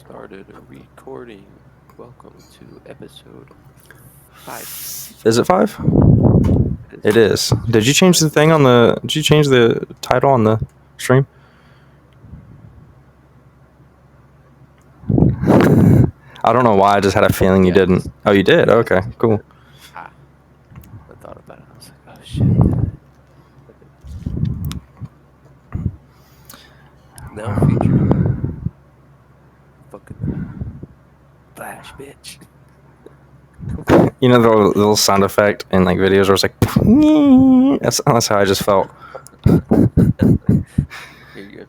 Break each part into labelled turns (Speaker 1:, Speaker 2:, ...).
Speaker 1: started recording. Welcome to episode 5.
Speaker 2: Is it 5? It is. Did you change the thing on the... Did you change the title on the stream? I don't know why. I just had a feeling you didn't. Oh, you did? Okay, cool.
Speaker 1: I thought about it. I was like, oh shit. Now featuring fucking Flash, bitch.
Speaker 2: You know the little sound effect in like videos where it's like... That's how I just felt.
Speaker 1: Here you go.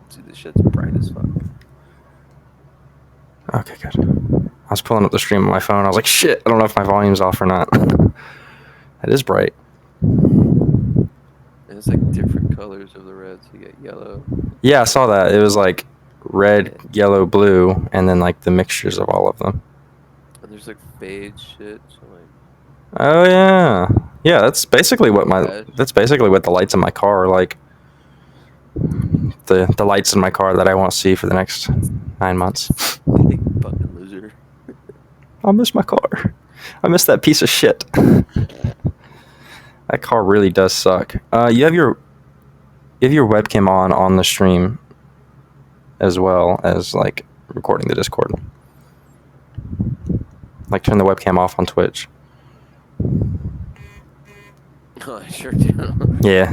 Speaker 1: See, this shit's bright as fuck.
Speaker 2: Okay, good. I was pulling up the stream on my phone. I was like, shit, I don't know if my volume's off or not. It is bright.
Speaker 1: And it's like different colors of the reds. You get yellow.
Speaker 2: Yeah, I saw that. It was like red, yellow, blue, and then like the mixtures of all of them.
Speaker 1: And there's like fade shit. So like.
Speaker 2: Oh yeah, yeah. That's basically what the lights in my car are like. The lights in my car that I won't see for the next 9 months.
Speaker 1: You fucking loser.
Speaker 2: I miss my car. I miss that piece of shit. That car really does suck. You have your webcam on the stream, as well as like recording the Discord. Like turn the webcam off on Twitch.
Speaker 1: Oh, I sure do.
Speaker 2: Yeah.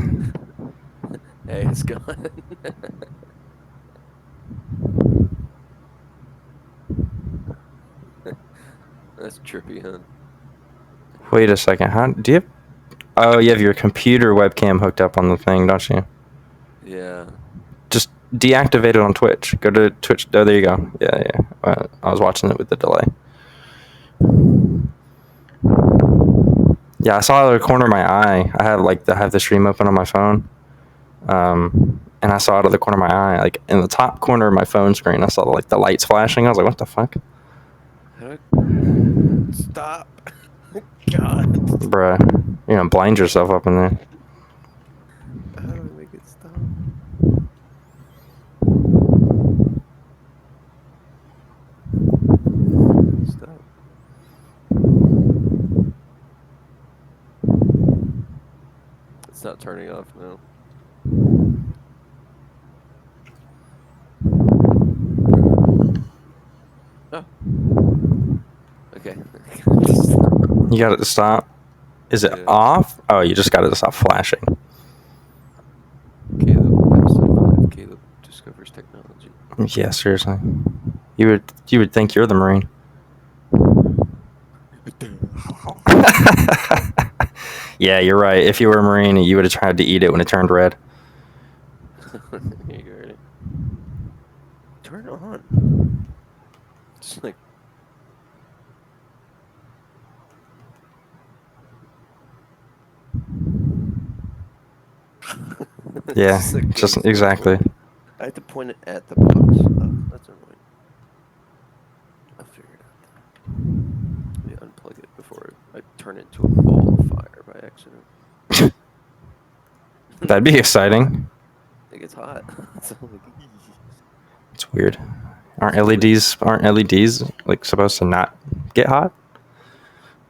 Speaker 1: Hey, it's gone. That's trippy, huh?
Speaker 2: Wait a second. How do you have... Oh, you have your computer webcam hooked up on the thing, don't you?
Speaker 1: Yeah.
Speaker 2: Just deactivate it on Twitch. Go to Twitch. Oh, there you go. Yeah. I was watching it with the delay. Yeah, I saw out of the corner of my eye. I have the stream open on my phone. And I saw out of the corner of my eye, like in the top corner of my phone screen, I saw like the lights flashing. I was like, what the fuck?
Speaker 1: Stop. God.
Speaker 2: Bruh. You know, blind yourself up in there.
Speaker 1: How do I make it stop? Stop. It's not turning off now. Oh. Okay.
Speaker 2: You got it to stop? Is it off? Oh, you just got it to stop flashing.
Speaker 1: Episode 5, Caleb discovers technology.
Speaker 2: Yeah, seriously. You would think you're the Marine. Yeah, you're right. If you were a Marine, you would have tried to eat it when it turned red.
Speaker 1: Here you go, ready? Turn it on. Just like.
Speaker 2: Yeah, just exactly.
Speaker 1: I have to point it at the box. Oh, that's annoying. I'll figure it out. Let me unplug it before I turn it into a ball of fire by accident.
Speaker 2: That'd be exciting.
Speaker 1: It gets hot.
Speaker 2: It's weird. Aren't LEDs like supposed to not get hot?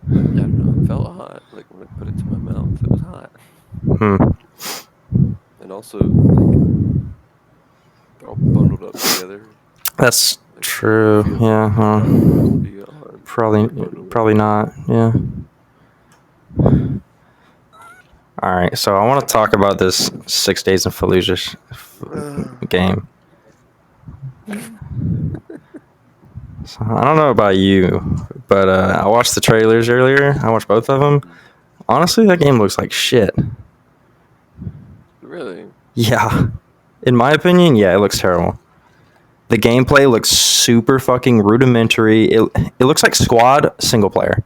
Speaker 1: I don't know. It felt hot. Like when I put it to my mouth, it was hot. And also, like, they're all bundled up together.
Speaker 2: That's like, true. Yeah. Probably not. Yeah. All right. So I want to talk about this 6 Days in Fallujah game. So, I don't know about you, but I watched the trailers earlier. I watched both of them. Honestly, that game looks like shit.
Speaker 1: Really?
Speaker 2: Yeah. In my opinion, yeah, it looks terrible. The gameplay looks super fucking rudimentary. It looks like Squad single player.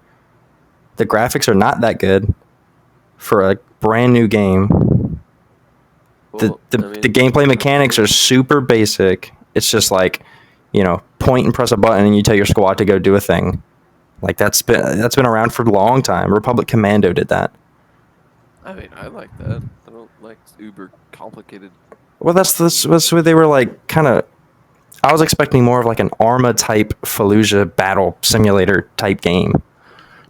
Speaker 2: The graphics are not that good for a brand new game. Well, the gameplay mechanics are super basic. It's just like, you know, point and press a button and you tell your squad to go do a thing. Like that's been around for a long time. Republic Commando did that.
Speaker 1: I mean, I like that. I don't like uber complicated
Speaker 2: Well, that's what they were like. Kind of. I was expecting more of like an Arma type Fallujah battle simulator type game.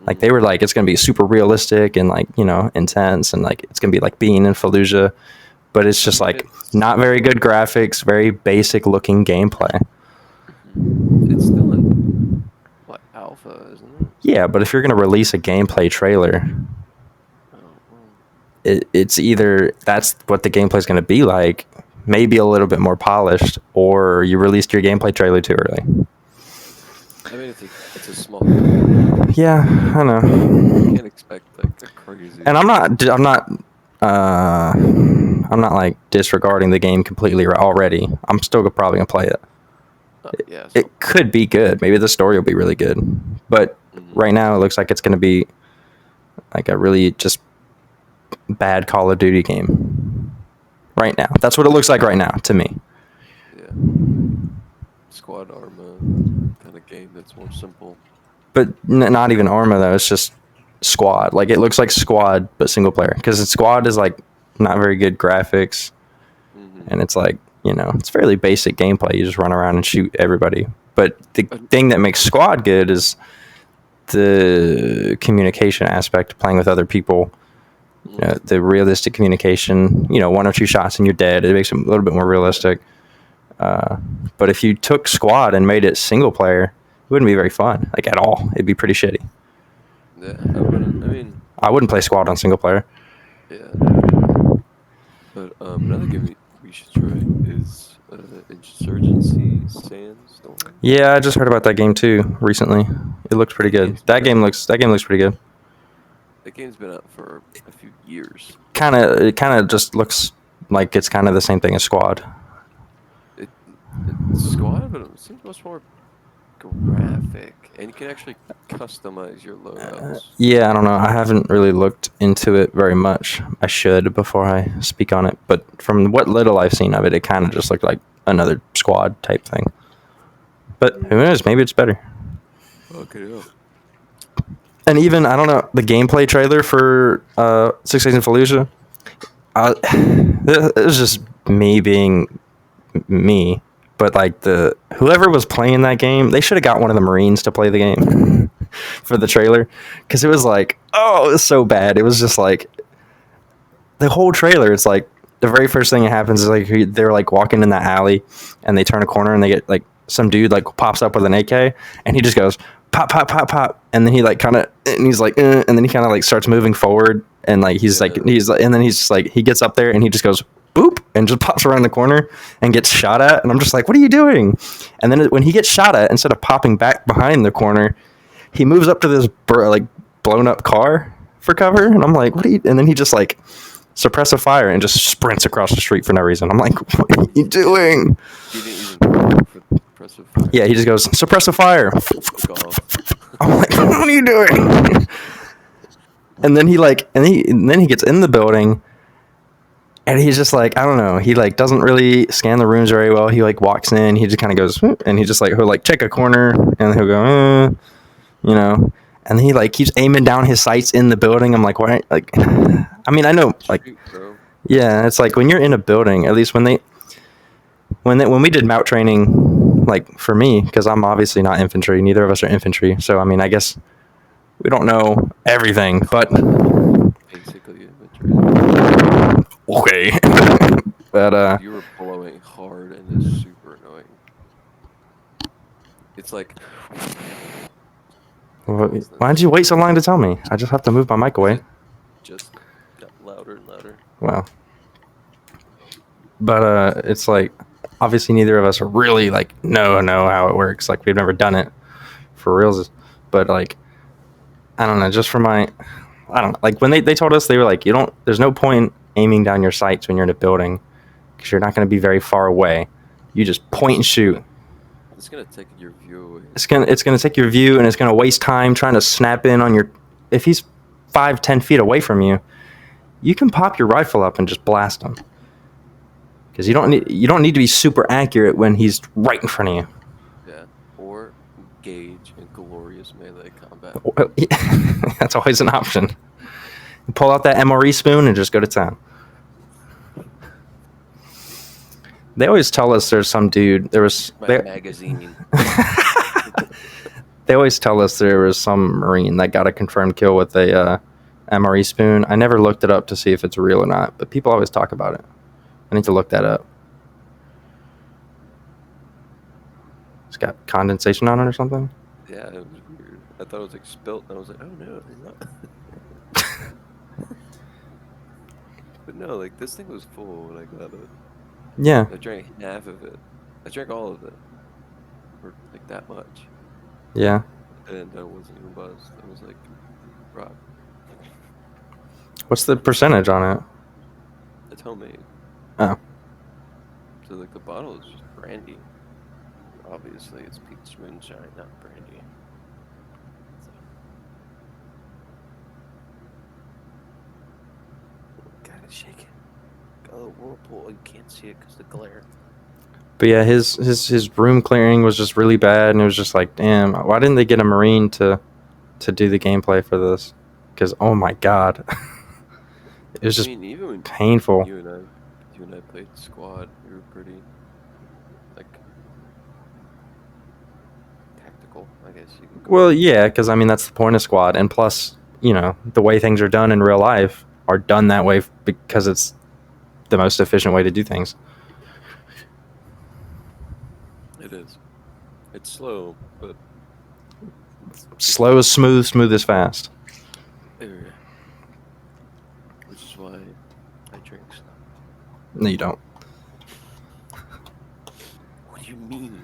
Speaker 2: Like they were like, it's gonna be super realistic and like intense and like it's gonna be like being in Fallujah, but it's just like not very good graphics, very basic looking gameplay.
Speaker 1: It's still in what alpha, isn't it?
Speaker 2: Yeah, but if you're gonna release a gameplay trailer,
Speaker 1: Oh, well,
Speaker 2: it's either that's what the gameplay is gonna be like, maybe a little bit more polished, or you released your gameplay trailer too early.
Speaker 1: I mean, it's a small company.
Speaker 2: Yeah, I know.
Speaker 1: You can't expect like a crazy.
Speaker 2: And I'm not like disregarding the game completely already. I'm still probably gonna play it.
Speaker 1: Yeah, so,
Speaker 2: It could be good. Maybe the story will be really good. But right now, it looks like it's gonna be like a really just bad Call of Duty game. Right now, that's what it looks like right now to me.
Speaker 1: yeah, squad Arma kind of game that's more simple.
Speaker 2: But not even Arma though. It's just Squad. Like it looks like Squad, but single player. Because Squad is like not very good graphics, and it's like it's fairly basic gameplay. You just run around and shoot everybody. But the thing that makes Squad good is the communication aspect, playing with other people. The realistic communication. One or two shots and you're dead. It makes it a little bit more realistic. But if you took Squad and made it single player, it wouldn't be very fun, like at all. It'd be pretty shitty.
Speaker 1: Yeah, I wouldn't. I mean,
Speaker 2: I wouldn't play Squad on single player.
Speaker 1: yeah. But another game we should try is Insurgency Sandstorm.
Speaker 2: Yeah, I just heard about that game too recently. It looked pretty good. That game looks pretty good.
Speaker 1: That game's been out for a few years.
Speaker 2: It kind of just looks like it's kind of the same thing as Squad.
Speaker 1: It's Squad, but it seems much more graphic, and you can actually customize your loadouts.
Speaker 2: Yeah, I don't know. I haven't really looked into it very much. I should before I speak on it. But from what little I've seen of it, it kind of just looked like another Squad type thing. But who knows? Maybe it's better.
Speaker 1: Okay, yeah.
Speaker 2: And even, I don't know, the gameplay trailer for 6 Days in Fallujah, it was just me being me. But like whoever was playing that game, they should have got one of the Marines to play the game for the trailer, because it was like, it was so bad. It was just like the whole trailer. It's like the very first thing that happens is like they're like walking in the alley, and they turn a corner and they get like some dude like pops up with an AK, and he just goes pop pop pop pop, and then he like kind of and he's like and then he kind of like starts moving forward, and like he's and then he's just like he gets up there and he just goes boop and just pops around the corner and gets shot at, and I'm just like, what are you doing? And then when he gets shot at, instead of popping back behind the corner, he moves up to this like blown up car for cover, and I'm like, what are you? And then he just like suppressive fire and just sprints across the street for no reason. I'm like, what are you doing?
Speaker 1: He didn't even go for suppressive fire.
Speaker 2: Yeah, he just goes suppressive fire. I'm like, what are you doing? And then he gets in the building. And he's just like, I don't know. He like doesn't really scan the rooms very well. He like walks in, he just kind of goes, and he just like he'll like check a corner, and he'll go, and he like keeps aiming down his sights in the building. I'm like, why? Like, I mean, I know, like, yeah, it's like when you're in a building, at least when we did MOUT training, like for me, because I'm obviously not infantry. Neither of us are infantry, so I mean, I guess we don't know everything, but
Speaker 1: basically infantry.
Speaker 2: Okay. But
Speaker 1: you were blowing hard and it's super annoying. It's like,
Speaker 2: why did you wait so long to tell me? I just have to move my mic away.
Speaker 1: Just got louder and louder.
Speaker 2: Wow. But it's like, obviously neither of us are really like know how it works. Like we've never done it for reals. But like, I don't know, just for I don't know. Like when they told us, they were like, there's no point aiming down your sights when you're in a building, because you're not going to be very far away. You just point and shoot.
Speaker 1: It's going to take your view away.
Speaker 2: It's going to take your view, and it's going to waste time trying to snap in on your... If he's 5-10 feet away from you, you can pop your rifle up and just blast him. Because you don't need to be super accurate when he's right in front of you.
Speaker 1: Yeah, or engage in glorious melee combat.
Speaker 2: That's always an option. Pull out that MRE spoon and just go to town. They always tell us there's some dude.
Speaker 1: My magazine.
Speaker 2: They always tell us there was some Marine that got a confirmed kill with a MRE spoon. I never looked it up to see if it's real or not, but people always talk about it. I need to look that up. It's got condensation on it or something.
Speaker 1: Yeah, it was weird. I thought it was like spilt, and I was like, oh no, it's not. But no, like this thing was full when I got it.
Speaker 2: Yeah.
Speaker 1: I drank half of it. I drank all of it, or like that much,
Speaker 2: Yeah.
Speaker 1: and I wasn't even buzzed. I was like, rock.
Speaker 2: What's the percentage on it?
Speaker 1: It's homemade.
Speaker 2: Oh.
Speaker 1: So like the bottle is just brandy. Obviously, it's peach moonshine, not brandy. So. God, it's shaking. Go whirlpool. You can't see it because the glare.
Speaker 2: But yeah, his room clearing was just really bad, and it was just like, damn, why didn't they get a Marine to do the gameplay for this? Because oh my god, it was just
Speaker 1: even when
Speaker 2: painful.
Speaker 1: You and I played squad. We were pretty like tactical, I guess you can.
Speaker 2: Well, yeah, because I mean that's the point of squad, and plus, you know, the way things are done in real life are done that way because it's the most efficient way to do things.
Speaker 1: It is. It's slow, but
Speaker 2: Slow is smooth, smooth is fast.
Speaker 1: Which is why I drink slow.
Speaker 2: No, you don't.
Speaker 1: What do you mean?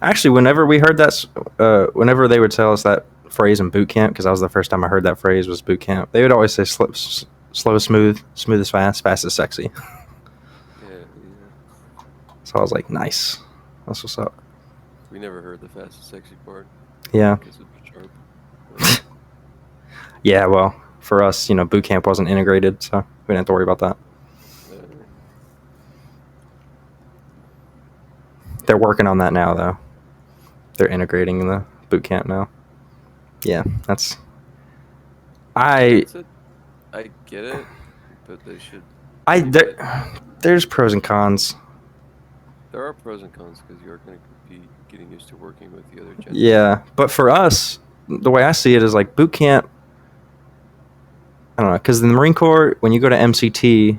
Speaker 2: Actually, whenever we heard that, whenever they would tell us that phrase in boot camp, because that was the first time I heard that phrase was boot camp, they would always say slow is smooth, smooth is fast, fast is sexy.
Speaker 1: Yeah.
Speaker 2: So I was like, nice. That's what's up.
Speaker 1: We never heard the fast and sexy part.
Speaker 2: Yeah.
Speaker 1: Because it was sharp.
Speaker 2: Yeah, well, for us, you know, boot camp wasn't integrated, so we didn't have to worry about that. They're working on that now, though. They're integrating the boot camp now. Yeah, I
Speaker 1: get it, but they should.
Speaker 2: There's pros and cons.
Speaker 1: There are pros and cons because you're going to be getting used to working with the other gentlemen.
Speaker 2: Yeah, but for us, the way I see it is like boot camp. I don't know, because in the Marine Corps, when you go to MCT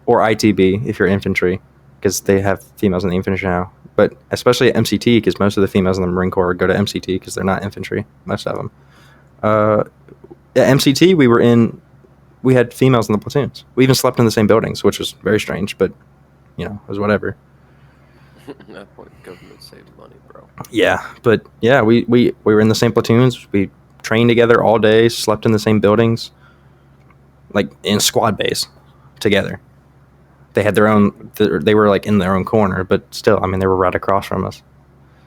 Speaker 2: or ITB, if you're infantry, because they have females in the infantry now, but especially at MCT, because most of the females in the Marine Corps go to MCT because they're not infantry, most of them. At MCT, we had females in the platoons. We even slept in the same buildings, which was very strange, but, you know, it was whatever.
Speaker 1: At that point, government saved money, bro.
Speaker 2: Yeah, but yeah, we were in the same platoons. We trained together all day, slept in the same buildings, like in squad base together. They had their own, they were like in their own corner, but still, I mean, they were right across from us.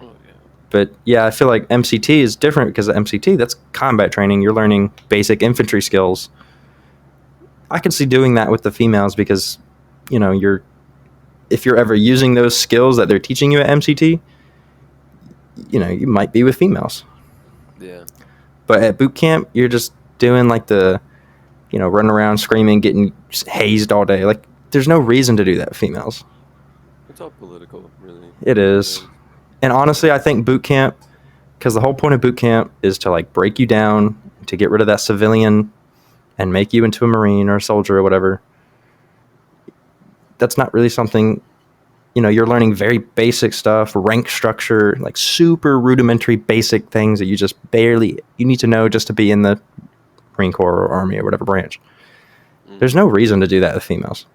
Speaker 1: Oh, yeah.
Speaker 2: But yeah, I feel like MCT is different because at MCT, that's combat training. You're learning basic infantry skills. I could see doing that with the females because, you know, if you're ever using those skills that they're teaching you at MCT, you know, you might be with females.
Speaker 1: Yeah.
Speaker 2: But at boot camp, you're just doing like the, you know, running around screaming, getting hazed all day. Like, there's no reason to do that with females.
Speaker 1: It's all political, really.
Speaker 2: It is. And honestly, I think boot camp, because the whole point of boot camp is to like break you down, to get rid of that civilian and make you into a Marine or a soldier or whatever. That's not really something, you know, you're learning very basic stuff, rank structure, like super rudimentary basic things that you need to know just to be in the Marine Corps or Army or whatever branch. There's no reason to do that with females.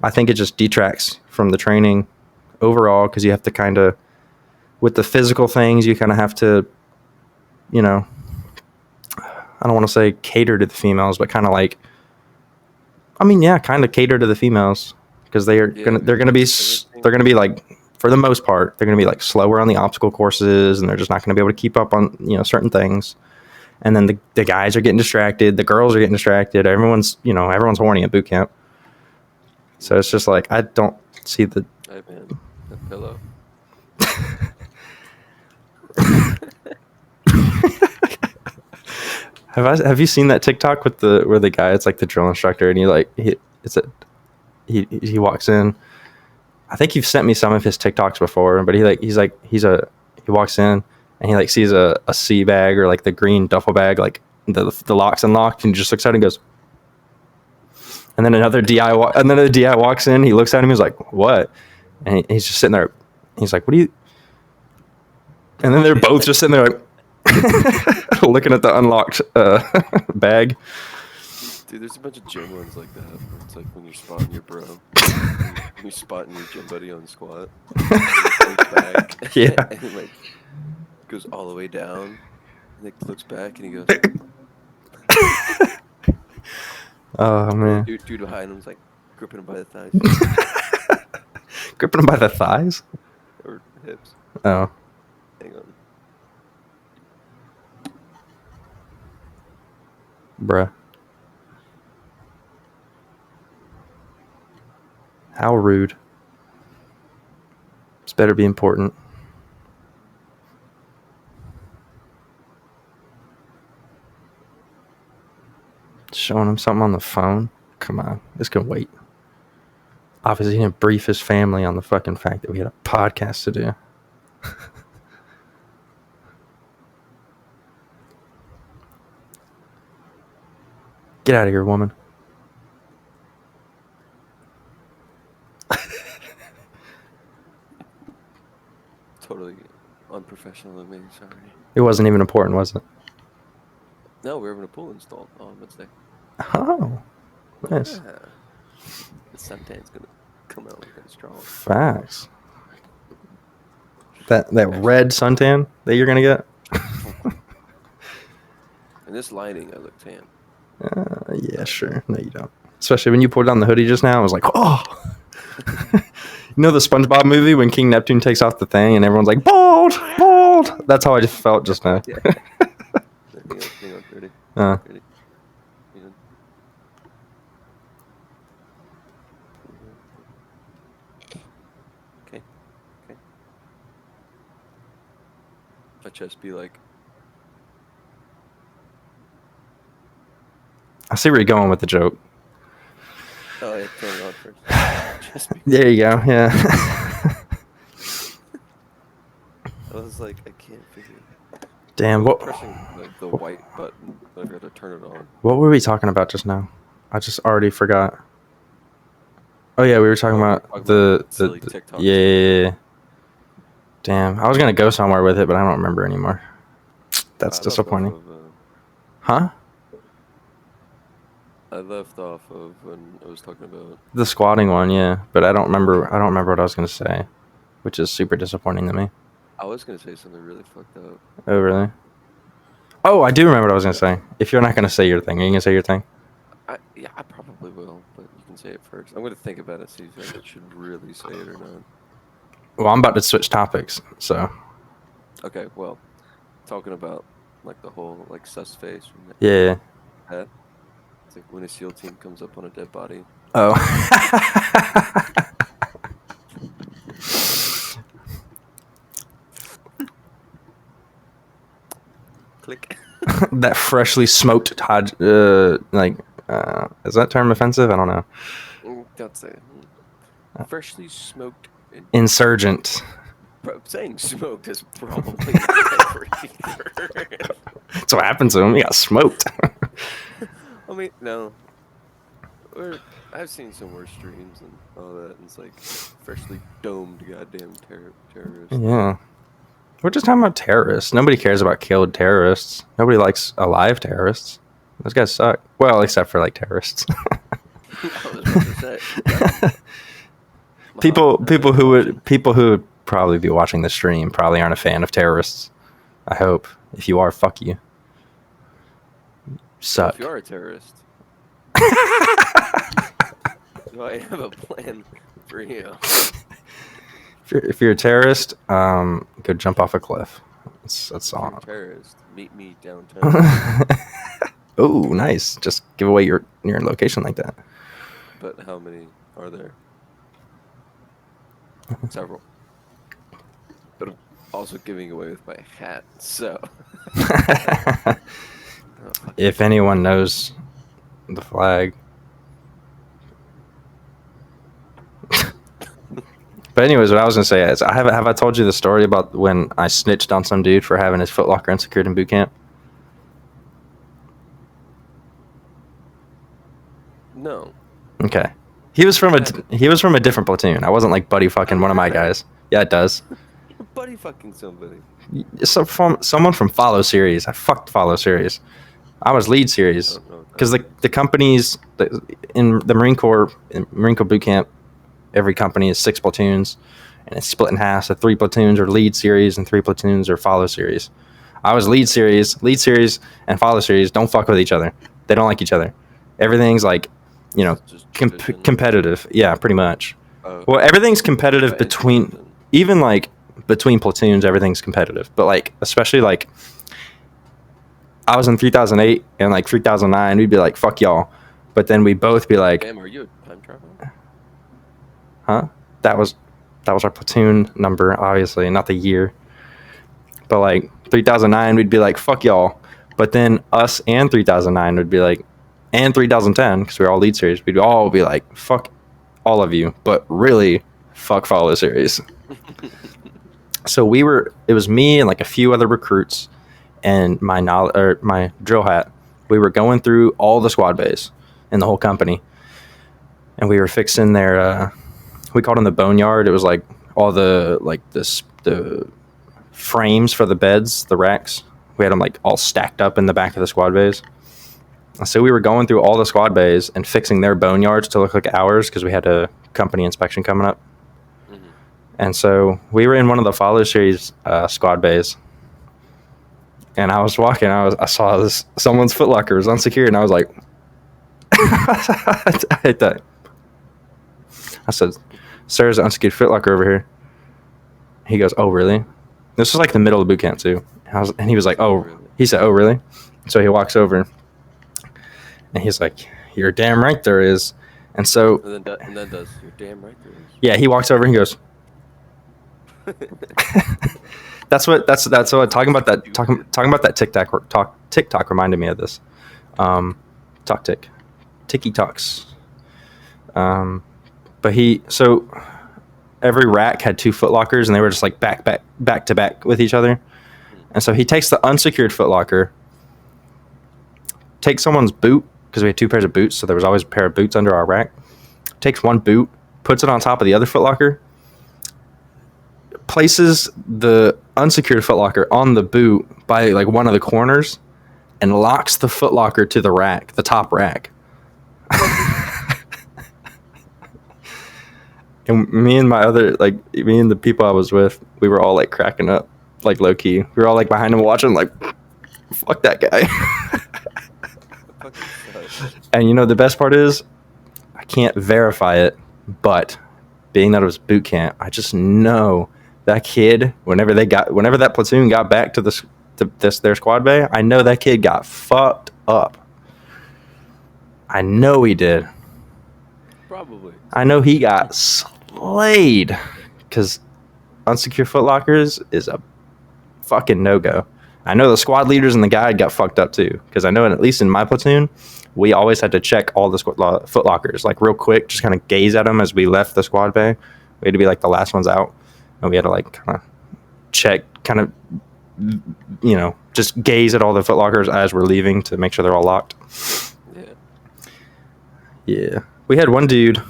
Speaker 2: I think it just detracts from the training overall because you have to kind of, with the physical things, you kind of have to, you know, I don't want to say cater to the females, but kind of like, I mean, yeah, kind of cater to the females because they're gonna be like, for the most part, they're gonna be like slower on the obstacle courses, and they're just not gonna be able to keep up on, you know, certain things. And then the guys are getting distracted, the girls are getting distracted. Everyone's horny at boot camp. So it's just like I don't see the.
Speaker 1: Hey man, that pillow.
Speaker 2: Have you seen that TikTok with where the guy, it's like the drill instructor, and he walks in I think you've sent me some of his TikToks before, but he walks in and he like sees a sea bag or like the green duffel bag, like the lock's unlocked, and he just looks at it and goes. And then another DI walks in, he looks at him, he's like, "What?" And he's just sitting there. He's like, "What do you?" And then they're both just sitting there like looking at the unlocked bag.
Speaker 1: Dude, there's a bunch of gym ones like that. Where it's like when you're spotting your bro, you're spotting your gym buddy on squat. Back,
Speaker 2: Yeah.
Speaker 1: And he like goes all the way down, and like looks back, and he goes.
Speaker 2: Oh man.
Speaker 1: Dude behind him's like gripping him by the thighs.
Speaker 2: Gripping him by the thighs?
Speaker 1: Or hips.
Speaker 2: Oh.
Speaker 1: Hang on.
Speaker 2: Bruh. How rude. This better be important. Showing him something on the phone? Come on. This can wait. Obviously, he didn't brief his family on the fucking fact that we had a podcast to do. Get out of here, woman.
Speaker 1: Totally unprofessional of me, sorry.
Speaker 2: It wasn't even important, was it?
Speaker 1: No, we're having a pool installed on Wednesday.
Speaker 2: Oh. Nice.
Speaker 1: Yeah. The suntan's gonna come out looking strong.
Speaker 2: Facts. That red suntan that you're gonna get?
Speaker 1: In this lighting, I look tan.
Speaker 2: Yeah, sure. No, you don't. Especially when you pulled on the hoodie just now, I was like, oh. You know the SpongeBob movie when King Neptune takes off the thing and everyone's like, bald, bald. That's how I just felt just now.
Speaker 1: Yeah. Hang on, ready? Ready? Hang on. Okay. My chest be like,
Speaker 2: I see where you're going with the joke.
Speaker 1: oh, yeah, turn it on first. Chest be
Speaker 2: There you go. Yeah.
Speaker 1: I was like, I can't figure.
Speaker 2: Damn. What?
Speaker 1: Pressing like the white button. I gotta turn it on.
Speaker 2: What were we talking about just now? I just already forgot. Oh yeah, we were talking about the
Speaker 1: TikTok.
Speaker 2: Yeah. Damn. I was gonna go somewhere with it, but I don't remember anymore. That's disappointing. Huh?
Speaker 1: I left off of when I was talking about
Speaker 2: The squatting one, yeah, but I don't remember what I was gonna say, which is super disappointing to me.
Speaker 1: I was gonna say something really fucked up.
Speaker 2: Oh really? Oh, I do remember what I was gonna say. If you're not gonna say your thing, are you gonna say your thing?
Speaker 1: Yeah, I probably will, but you can say it first. I'm gonna think about it, see if I should really say it or not.
Speaker 2: Well, I'm about to switch topics, so.
Speaker 1: Okay, well, talking about like the whole like sus face from the
Speaker 2: Yeah.
Speaker 1: head. It's like when a SEAL team comes up on a dead body.
Speaker 2: Oh.
Speaker 1: Click.
Speaker 2: That freshly smoked is that term offensive? I don't know.
Speaker 1: Don't say it. Freshly smoked.
Speaker 2: Insurgent.
Speaker 1: Saying smoked is probably not ever either.
Speaker 2: That's what happened to him. He got smoked.
Speaker 1: I mean, no. I've seen some worse streams and all that, and it's like freshly domed goddamn terrorists.
Speaker 2: Yeah. We're just talking about terrorists. Nobody cares about killed terrorists. Nobody likes alive terrorists. Those guys suck. Well, except for like terrorists.
Speaker 1: I was about to say.
Speaker 2: people who would probably be watching the stream probably aren't a fan of terrorists. I hope. If you are, fuck you. Suck.
Speaker 1: If you are a terrorist, do I have a plan for you?
Speaker 2: If you're a terrorist, go jump off a cliff. That's all.
Speaker 1: If you're a terrorist, meet me downtown.
Speaker 2: Oh, nice. Just give away your location like that.
Speaker 1: But how many are there? Several. But I'm also giving away with my hat, so.
Speaker 2: If anyone knows the flag. But anyways, what I was gonna say is, have I told you the story about when I snitched on some dude for having his footlocker unsecured in boot camp?
Speaker 1: No.
Speaker 2: Okay. He was from a different platoon. I wasn't like buddy fucking one of my guys. Yeah, it does.
Speaker 1: You're buddy fucking somebody.
Speaker 2: So from someone from Follow Series. I fucked Follow Series. I was lead series because the companies in the Marine Corps boot camp, every company is 6 platoons, and it's split in half. So 3 platoons are lead series and 3 platoons are Follow Series. I was lead series, and Follow Series don't fuck with each other. They don't like each other. Everything's like, you know, competitive. Yeah, pretty much. Well, everything's competitive between, even like between platoons, everything's competitive. But like, especially like, I was in 3008 and like 3009, we'd be like, fuck y'all. But then we'd both be like,
Speaker 1: damn, are you a time traveler?
Speaker 2: Huh? That was our platoon number, obviously, not the year. But like 3009, we'd be like, fuck y'all. But then us and 3009 would be like, and 3010, because we were all lead series, we'd all be like, fuck all of you, but really, fuck Follow Series. So it was me and like a few other recruits and my drill hat. We were going through all the squad bays in the whole company, and we were fixing their, we called them the boneyard. It was like all the frames for the beds, the racks. We had them like all stacked up in the back of the squad bays. So we were going through all the squad bays and fixing their boneyards to look like ours because we had a company inspection coming up. Mm-hmm. And so we were in one of the Follow Series squad bays, and I was walking. I saw someone's footlocker was unsecured, and I was like, I hate that. I said, "Sir, there's an unsecured footlocker over here." He goes, "Oh, really?" This was like the middle of boot camp too. And he was like, "Oh," really? He said, "Oh, really?" So he walks over. And he's like, "You're damn right there is." And so,
Speaker 1: and then does, "You're damn right there is."
Speaker 2: Yeah, he walks over and he goes, that's what talking about that TikTok reminded me of this. Ticky talks. But every rack had 2 footlockers, and they were just like back to back with each other. And so he takes the unsecured footlocker, takes someone's boot, because we had 2 pairs of boots, so there was always a pair of boots under our rack. Takes one boot, puts it on top of the other footlocker, places the unsecured footlocker on the boot by like one of the corners, and locks the footlocker to the rack, the top rack. And me and the people I was with, we were all like cracking up, like low key. We were all like behind him watching, like, fuck that guy. And you know, the best part is, I can't verify it, but being that it was boot camp, I just know that kid, whenever that platoon got back to their squad bay, I know that kid got fucked up. I know he did.
Speaker 1: Probably.
Speaker 2: I know he got slayed, because unsecured footlockers is a fucking no-go. I know the squad leaders and the guide got fucked up too, because I know at least in my platoon, we always had to check all the footlockers, like real quick, just kind of gaze at them as we left the squad bay. We had to be like the last ones out, and we had to like kind of check, kind of, you know, just gaze at all the footlockers as we're leaving to make sure they're all locked. Yeah. We had one dude,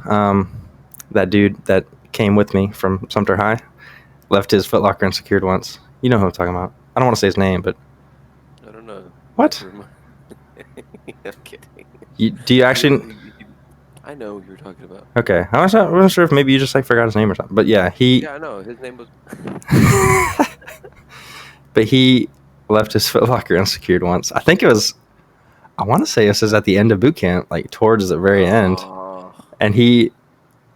Speaker 2: that dude that came with me from Sumter High, left his footlocker unsecured once. You know who I'm talking about. I don't want to say his name, but...
Speaker 1: I don't know.
Speaker 2: What?
Speaker 1: I'm kidding.
Speaker 2: Do you actually...
Speaker 1: I know who you're talking about.
Speaker 2: Okay. I wasn't sure if maybe you just like forgot his name or something. But yeah,
Speaker 1: Yeah, I know. His name was...
Speaker 2: But he left his footlocker unsecured once. I think it was... I want to say this is at the end of boot camp, like towards the very end. And he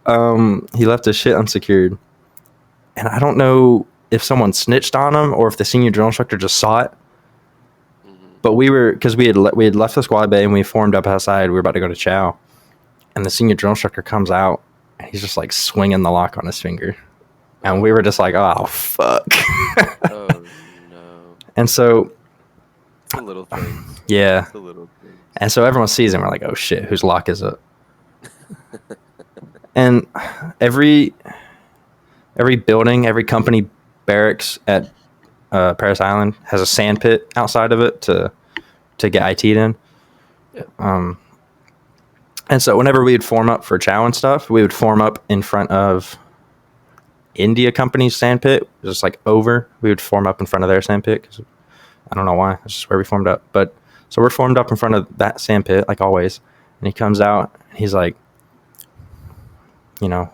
Speaker 2: left his shit unsecured. And I don't know if someone snitched on him or if the senior drill instructor just saw it. But because we had left the squad bay and we formed up outside. We were about to go to chow, and the senior drill instructor comes out and he's just like swinging the lock on his finger, and we were just like, "Oh fuck!"
Speaker 1: Oh no!
Speaker 2: And so,
Speaker 1: the little things.
Speaker 2: Yeah.
Speaker 1: The little things.
Speaker 2: And so everyone sees him. We're like, "Oh shit, whose lock is it?" And Every building, every company barracks at Paris Island has a sand pit outside of it to get IT'd in.
Speaker 1: Yeah.
Speaker 2: And so whenever we would form up for chow and stuff, we would form up in front of India Company's sand pit, just like over. We would form up in front of their sand pit. 'Cause I don't know why. That's just where we formed up. But so we're formed up in front of that sand pit, like always. And he comes out and he's like, you know,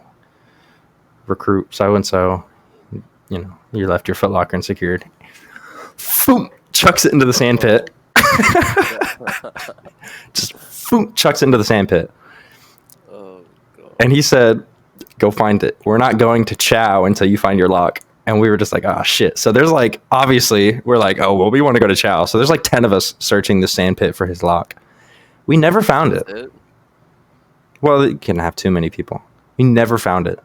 Speaker 2: recruit so-and-so, you know, you left your footlocker unsecured. Boom, chucks it into the sand pit. Just boom, chucks it into the sand pit.
Speaker 1: Oh, God.
Speaker 2: And he said, go find it. We're not going to chow until you find your lock. And we were just like, oh, shit. So there's like, obviously, we're like, oh, well, we want to go to chow. So there's like 10 of us searching the sand pit for his lock. We never found it. Well, you can't have too many people. We never found it.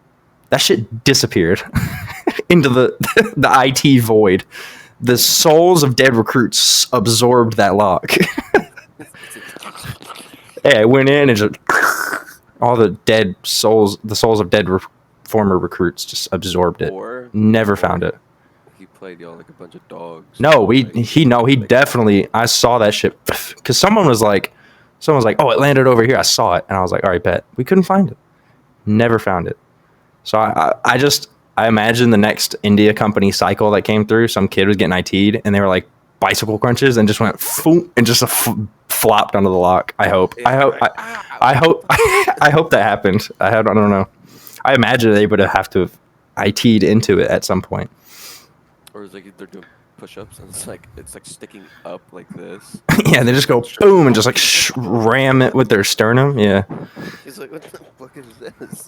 Speaker 2: That shit disappeared into the IT void. The souls of dead recruits absorbed that lock. Hey, I went in and just all the dead souls, the souls of dead former recruits just absorbed it. Never found it.
Speaker 1: He played y'all like a bunch of dogs.
Speaker 2: No, he definitely, I saw that shit. Because someone was like, oh, it landed over here. I saw it. And I was like, all right, bet. We couldn't find it. Never found it. So I imagine the next India Company cycle that came through, some kid was getting IT'd and they were like bicycle crunches and just went foom and just flopped onto the lock. I hope that happened. I don't know. I imagine they would have to have IT'd into it at some point.
Speaker 1: Or it's like they're doing push-ups and it's like sticking up like this.
Speaker 2: Yeah, they just go boom and just like ram it with their sternum. Yeah.
Speaker 1: He's like, what the fuck is this?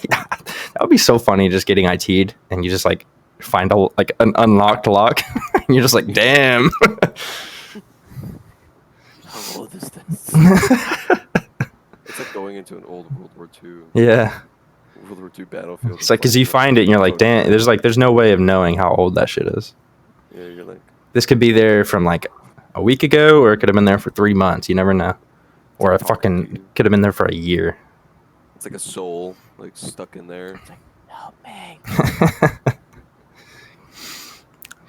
Speaker 2: Yeah, that would be so funny, just getting IT'd and you just like find an unlocked lock. And you're just like, damn.
Speaker 1: How old is this? It's like going into an old World War II.
Speaker 2: Yeah.
Speaker 1: World War II battlefield.
Speaker 2: It's like, because you find it and you're like, damn, there's no way of knowing how old that shit is.
Speaker 1: Yeah, you're like,
Speaker 2: this could be there from like a week ago, or it could have been there for 3 months. You never know. Or a fucking could have been there for a year.
Speaker 1: it's like a soul like stuck in there. It's like, help me.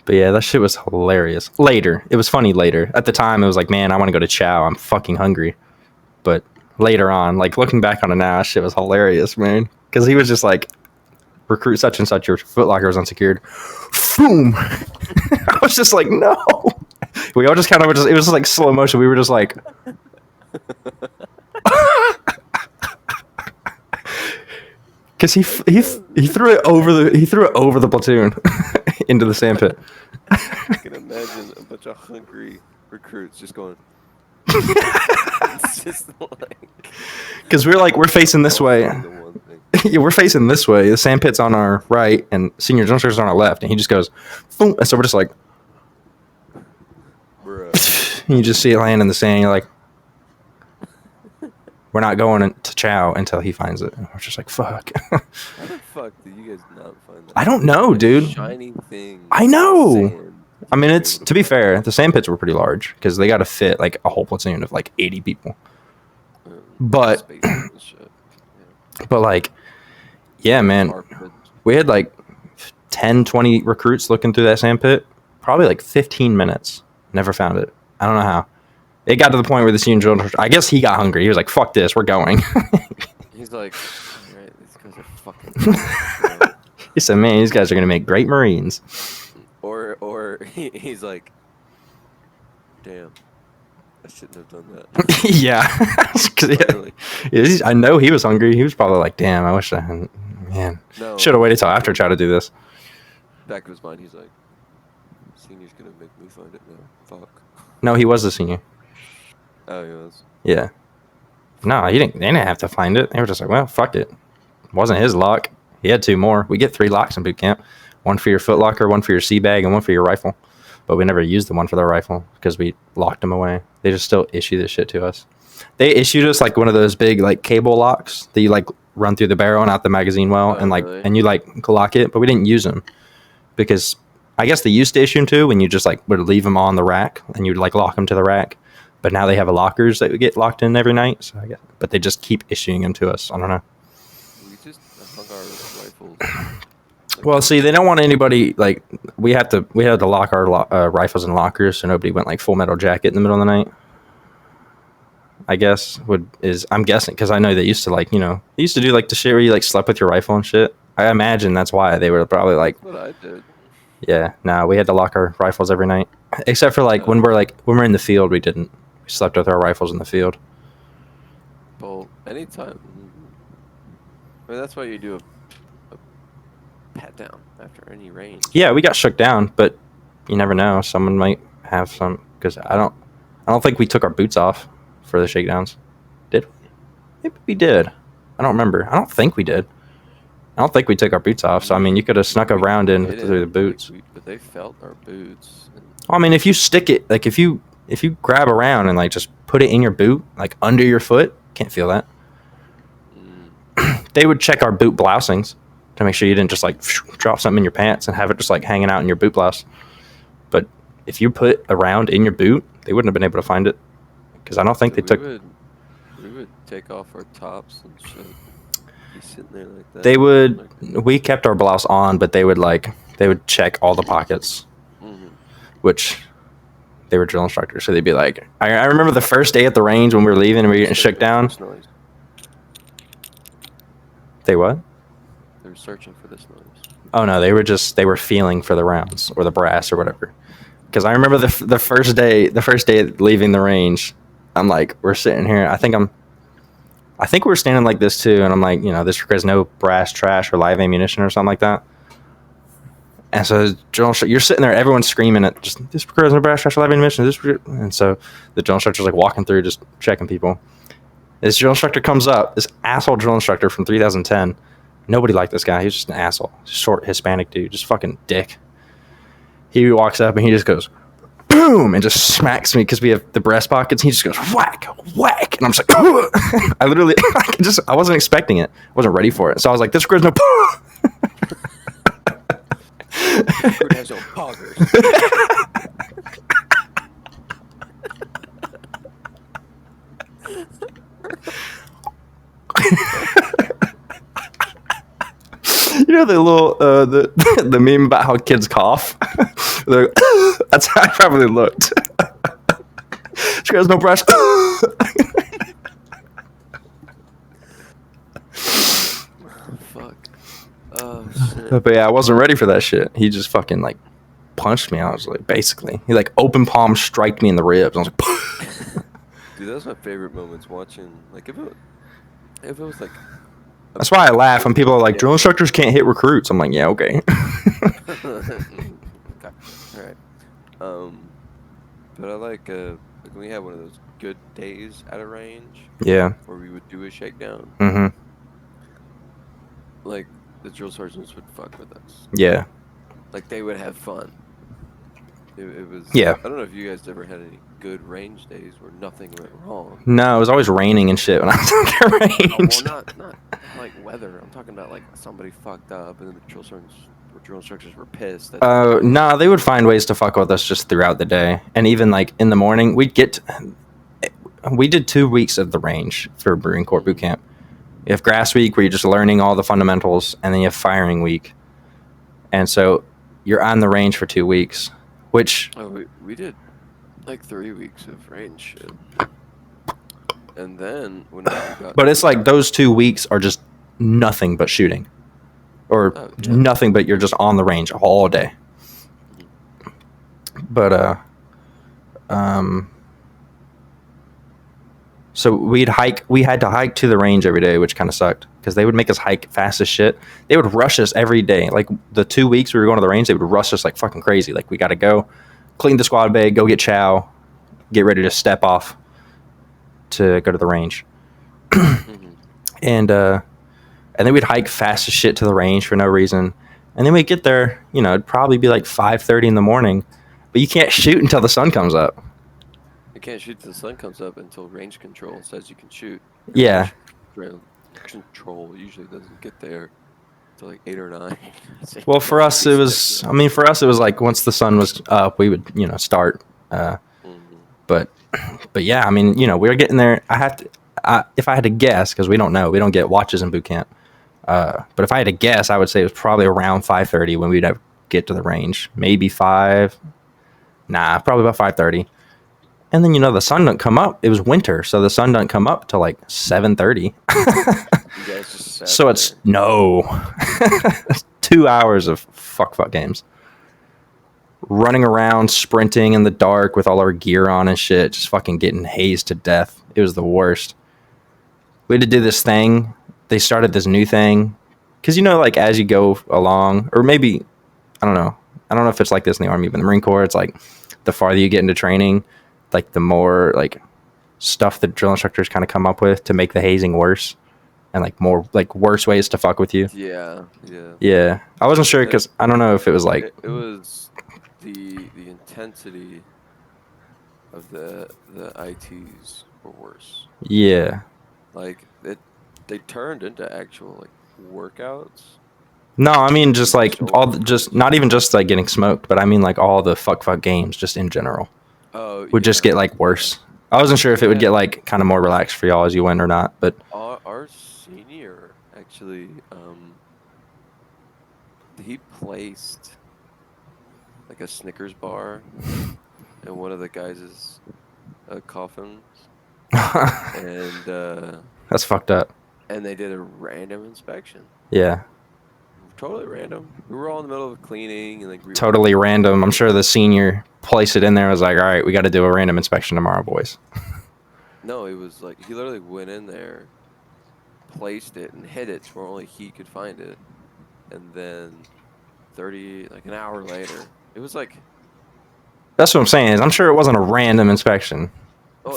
Speaker 2: But yeah, that shit was hilarious. Later, it was funny later. At the time, it was like, man, I want to go to chow. I'm fucking hungry. But later on, like looking back on it now, that shit was hilarious, man. Because he was just like, recruit such and such, your footlocker was unsecured. Boom. I was just like, no. We all just kind of it was like slow motion. We were just like, because he threw it over the platoon into the sand pit.
Speaker 1: I can imagine a bunch of hungry recruits just going. It's just like,
Speaker 2: because we're facing this way. Yeah, we're facing this way. The sand pit's on our right, and senior junctures on our left. And he just goes, boom. And so we're just like, you just see it land in the sand. You're like, we're not going to chow until he finds it. And we're just like, fuck.
Speaker 1: How the fuck did you guys not find that?
Speaker 2: I don't know, dude.
Speaker 1: Shiny thing.
Speaker 2: I know. I mean, it's to be fair, the sand pits were pretty large because they got to fit like a whole platoon of like 80 people. But like, yeah, man, we had like 10, 20 recruits looking through that sand pit, probably like 15 minutes. Never found it. I don't know how. It got to the point where the senior drill, I guess he got hungry. He was like, fuck this, we're going.
Speaker 1: He's like, all right, these guys are fucking.
Speaker 2: He said, man, these guys are going to make great Marines.
Speaker 1: Or he's like, damn, I shouldn't have done that.
Speaker 2: Yeah. I know he was hungry. He was probably like, damn, I wish I hadn't. Man, should have waited till after try to do this.
Speaker 1: Back of his mind, he's like, senior's going to make me find it now. Fuck.
Speaker 2: No, he was a senior.
Speaker 1: Oh, he was?
Speaker 2: Yeah. No, they didn't have to find it. They were just like, well, fuck it. It wasn't his lock. He had 2 more. We get 3 locks in boot camp. 1 for your footlocker, 1 for your sea bag, and 1 for your rifle. But we never used the 1 for their rifle because we locked them away. They just still issue this shit to us. They issued us like one of those big like cable locks that you like run through the barrel and out the magazine well, and like really? And you like lock it, but we didn't use them because I guess they used to issue them too when you just like would leave them on the rack and you'd like lock them to the rack. But now they have lockers that we get locked in every night. So I guess, but they just keep issuing them to us. I don't know.
Speaker 1: We just hung our rifles
Speaker 2: Well, see, they don't want anybody like we had to lock our rifles in lockers so nobody went like Full Metal Jacket in the middle of the night. I guess I'm guessing because I know they used to they used to do like the shit where you like slept with your rifle and shit. I imagine that's why they were probably like.
Speaker 1: That's what I did.
Speaker 2: Yeah, no, we had to lock our rifles every night, except for like when we're in the field, we didn't. We slept with our rifles in the field.
Speaker 1: Well, anytime. I mean, that's why you do a pat down after any range.
Speaker 2: Yeah, we got shook down, but you never know. Someone might have some because I don't think we took our boots off for the shakedowns. Did we? Maybe we did. I don't remember. I don't think we did. I don't think we took our boots off. So I mean, you could have snuck a round in through the boots.
Speaker 1: But they felt our boots.
Speaker 2: I mean, if you stick it, like if you grab around and like just put it in your boot, like under your foot, can't feel that. They would check our boot blousings to make sure you didn't just like drop something in your pants and have it just like hanging out in your boot blouse. But if you put a round in your boot, they wouldn't have been able to find it because I don't think they took.
Speaker 1: We would take off our tops and shit. Be sitting there like that.
Speaker 2: They would. We kept our blouse on, but they would check all the pockets, which. They were drill instructors, so they'd be like, I remember the first day at the range when we were leaving and we were getting shook down. They what?
Speaker 1: They were searching for this noise.
Speaker 2: Oh no, they were feeling for the rounds or the brass or whatever. Because I remember the first day leaving the range, I'm like, we're sitting here. I think we were standing like this too, and I'm like, this requires no brass, trash, or live ammunition or something like that. And so you're sitting there, everyone's screaming at just this requires no brass, trash, or live ammunition. And so the drill instructor's like walking through, just checking people. This drill instructor comes up, this asshole drill instructor from 2010. Nobody liked this guy. He was just an asshole, short Hispanic dude, just fucking dick. He walks up and he just goes, boom, and just smacks me because we have the breast pockets. And he just goes whack, whack, and I'm just like, I literally, I wasn't expecting it. I wasn't ready for it. So I was like, this requires no.
Speaker 1: It has no poggers.
Speaker 2: You know the little the meme about how kids cough? Like, that's how I probably looked. She has no brush.
Speaker 1: Fuck. Oh shit.
Speaker 2: But yeah, I wasn't ready for that shit. He just fucking like punched me. I was like, basically, he like open palm striked me in the ribs. I was like,
Speaker 1: dude, that's my favorite moments watching. Like if it was like.
Speaker 2: That's why I laugh when people are like, drill instructors can't hit recruits. I'm like, yeah, okay.
Speaker 1: Okay. All right. But I like when we had one of those good days at a range.
Speaker 2: Yeah.
Speaker 1: Where we would do a shakedown.
Speaker 2: Mm-hmm.
Speaker 1: Like the drill sergeants would fuck with us.
Speaker 2: Yeah.
Speaker 1: Like they would have fun. It was.
Speaker 2: Yeah.
Speaker 1: I don't know if you guys ever had any good range days where nothing went wrong.
Speaker 2: No, it was always raining and shit when I was at the range.
Speaker 1: Well, not like weather. I'm talking about like somebody fucked up and then the drill sergeants or drill instructors were pissed.
Speaker 2: No, they would find ways to fuck with us just throughout the day, and even like in the morning, we did 2 weeks of the range for Marine Corps boot camp. You have grass week where you're just learning all the fundamentals, and then you have firing week, and so you're on the range for 2 weeks. Which
Speaker 1: we did like 3 weeks of range shit, and then when we got.
Speaker 2: But it's like those 2 weeks are just nothing but shooting, or nothing but you're just on the range all day. But so we had to hike to the range every day, which kind of sucked because they would make us hike fast as shit. They would rush us every day. Like the 2 weeks we were going to the range, they would rush us like fucking crazy. Like we got to go clean the squad bay, go get chow, get ready to step off to go to the range. And then we'd hike fast as shit to the range for no reason. And then we'd get there, it'd probably be like 5:30 in the morning, but you can't shoot until the sun comes up.
Speaker 1: You can't shoot till the sun comes up until range control says you can shoot.
Speaker 2: Yeah.
Speaker 1: Range control usually doesn't get there until like 8 or 9.
Speaker 2: Well, for us it was like once the sun was up, we would, start. But yeah, we were getting there. If I had to guess, because we don't know, we don't get watches in boot camp. But if I had to guess, I would say it was probably around 5:30 when we'd get to the range. Maybe 5. Nah, probably about 5:30. And then the sun doesn't come up. It was winter, so the sun doesn't come up till like 7:30.
Speaker 1: You guys just sat
Speaker 2: So it's no 2 hours of fuck games. Running around, sprinting in the dark with all our gear on and shit, just fucking getting hazed to death. It was the worst. We had to do this thing. They started this new thing. Because, like, as you go along, or maybe, I don't know. I don't know if it's like this in the Army, but in the Marine Corps, it's like the farther you get into training, like the more, like, stuff that drill instructors kind of come up with to make the hazing worse. And, like, more, like, worse ways to fuck with you. Yeah. I wasn't sure because I don't know if it was like...
Speaker 1: It was the intensity of the ITs were worse.
Speaker 2: Yeah.
Speaker 1: Like, they turned into actual, like, workouts.
Speaker 2: No, I mean just like just not even just like getting smoked, but I mean like all the fuck games just in general. Would just get like worse. I wasn't sure if it would get like kind of more relaxed for y'all as you went or not, but
Speaker 1: our senior actually he placed like a Snickers bar in one of the guys' coffins, and
Speaker 2: that's fucked up.
Speaker 1: And they did a random inspection.
Speaker 2: Yeah.
Speaker 1: Totally random. We were all in the middle of cleaning and like
Speaker 2: totally random. I'm sure the senior placed it in there. Was like, all right, we got to do a random inspection tomorrow, boys.
Speaker 1: No, it was like he literally went in there, placed it, and hid it where only he could find it, and then an hour later, it was like.
Speaker 2: That's what I'm saying. Is I'm sure it wasn't a random inspection.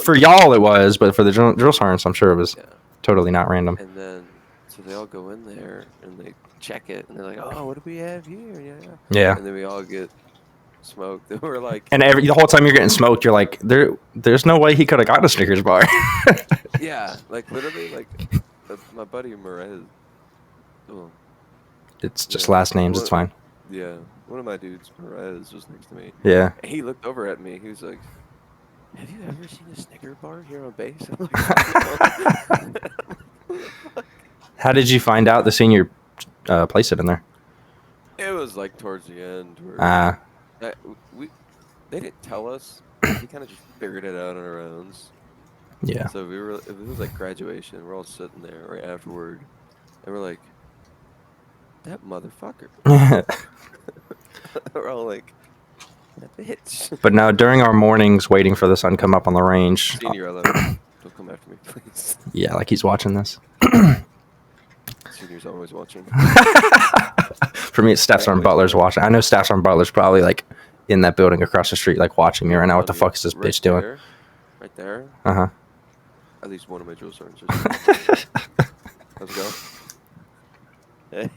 Speaker 2: For y'all, it was, but for the drill sergeants, I'm sure it was totally not random.
Speaker 1: And then, so they all go in there and they check it, and they're like, "Oh, what do we have here?"
Speaker 2: Yeah.
Speaker 1: And then we all get smoked. And we're like,
Speaker 2: and the whole time you're getting smoked, you're like, there's no way he could have got a Snickers bar.
Speaker 1: Yeah, like literally, like my buddy Merez. Oh,
Speaker 2: it's just last names. It's fine.
Speaker 1: Yeah, one of my dudes, Merez, was next to me.
Speaker 2: Yeah.
Speaker 1: And he looked over at me. He was like, "Have you ever seen a Snicker bar here on base?"
Speaker 2: How did you find out the senior placed it in there?
Speaker 1: It was like towards the end. They didn't tell us. We kind of just figured it out on our own.
Speaker 2: Yeah.
Speaker 1: So it was like graduation. We're all sitting there right afterward, and we're like, "That motherfucker." We're all like, "That bitch."
Speaker 2: But now during our mornings waiting for the sun come up on the range.
Speaker 1: Senior 11, don't come after me, please.
Speaker 2: Yeah, like he's watching this.
Speaker 1: Senior's always watching.
Speaker 2: For me, it's Staff Sergeant Butler's watching. I know Staff Sergeant Butler's probably like in that building across the street, like watching me right now. What the fuck is this bitch doing?
Speaker 1: Right there.
Speaker 2: Uh-huh.
Speaker 1: At least one of my drill sergeants. Let's go. Hey.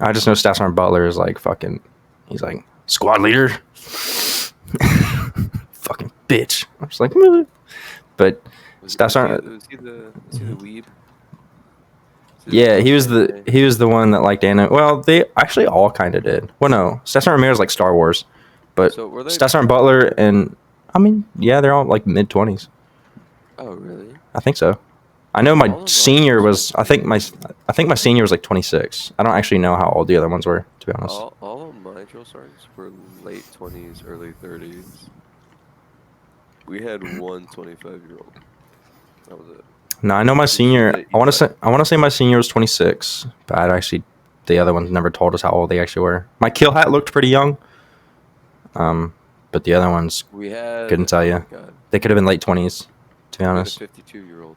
Speaker 2: I just know Staff Sergeant Butler is like fucking. He's like squad leader. Fucking bitch. I'm just like, but Staff Sergeant.
Speaker 1: Was he the weeb?
Speaker 2: Yeah, he was the one that liked anime. Well, they actually all kind of did. Well, no, Staff Sergeant Ramirez like Star Wars, but Staff Sergeant Butler and I mean, yeah, they're all like mid-20s.
Speaker 1: Oh, really?
Speaker 2: I think so. I know my senior was. I think my senior was like 26. I don't actually know how old the other ones were, to be honest.
Speaker 1: All of my drill sergeants were late 20s, early 30s. We had one 25-year-old. That was it.
Speaker 2: No, I know my senior. I want to say my senior was 26, but the other ones never told us how old they actually were. My kill hat looked pretty young. But the other ones couldn't tell you. They could have been late 20s, to be honest.
Speaker 1: A 52-year-old.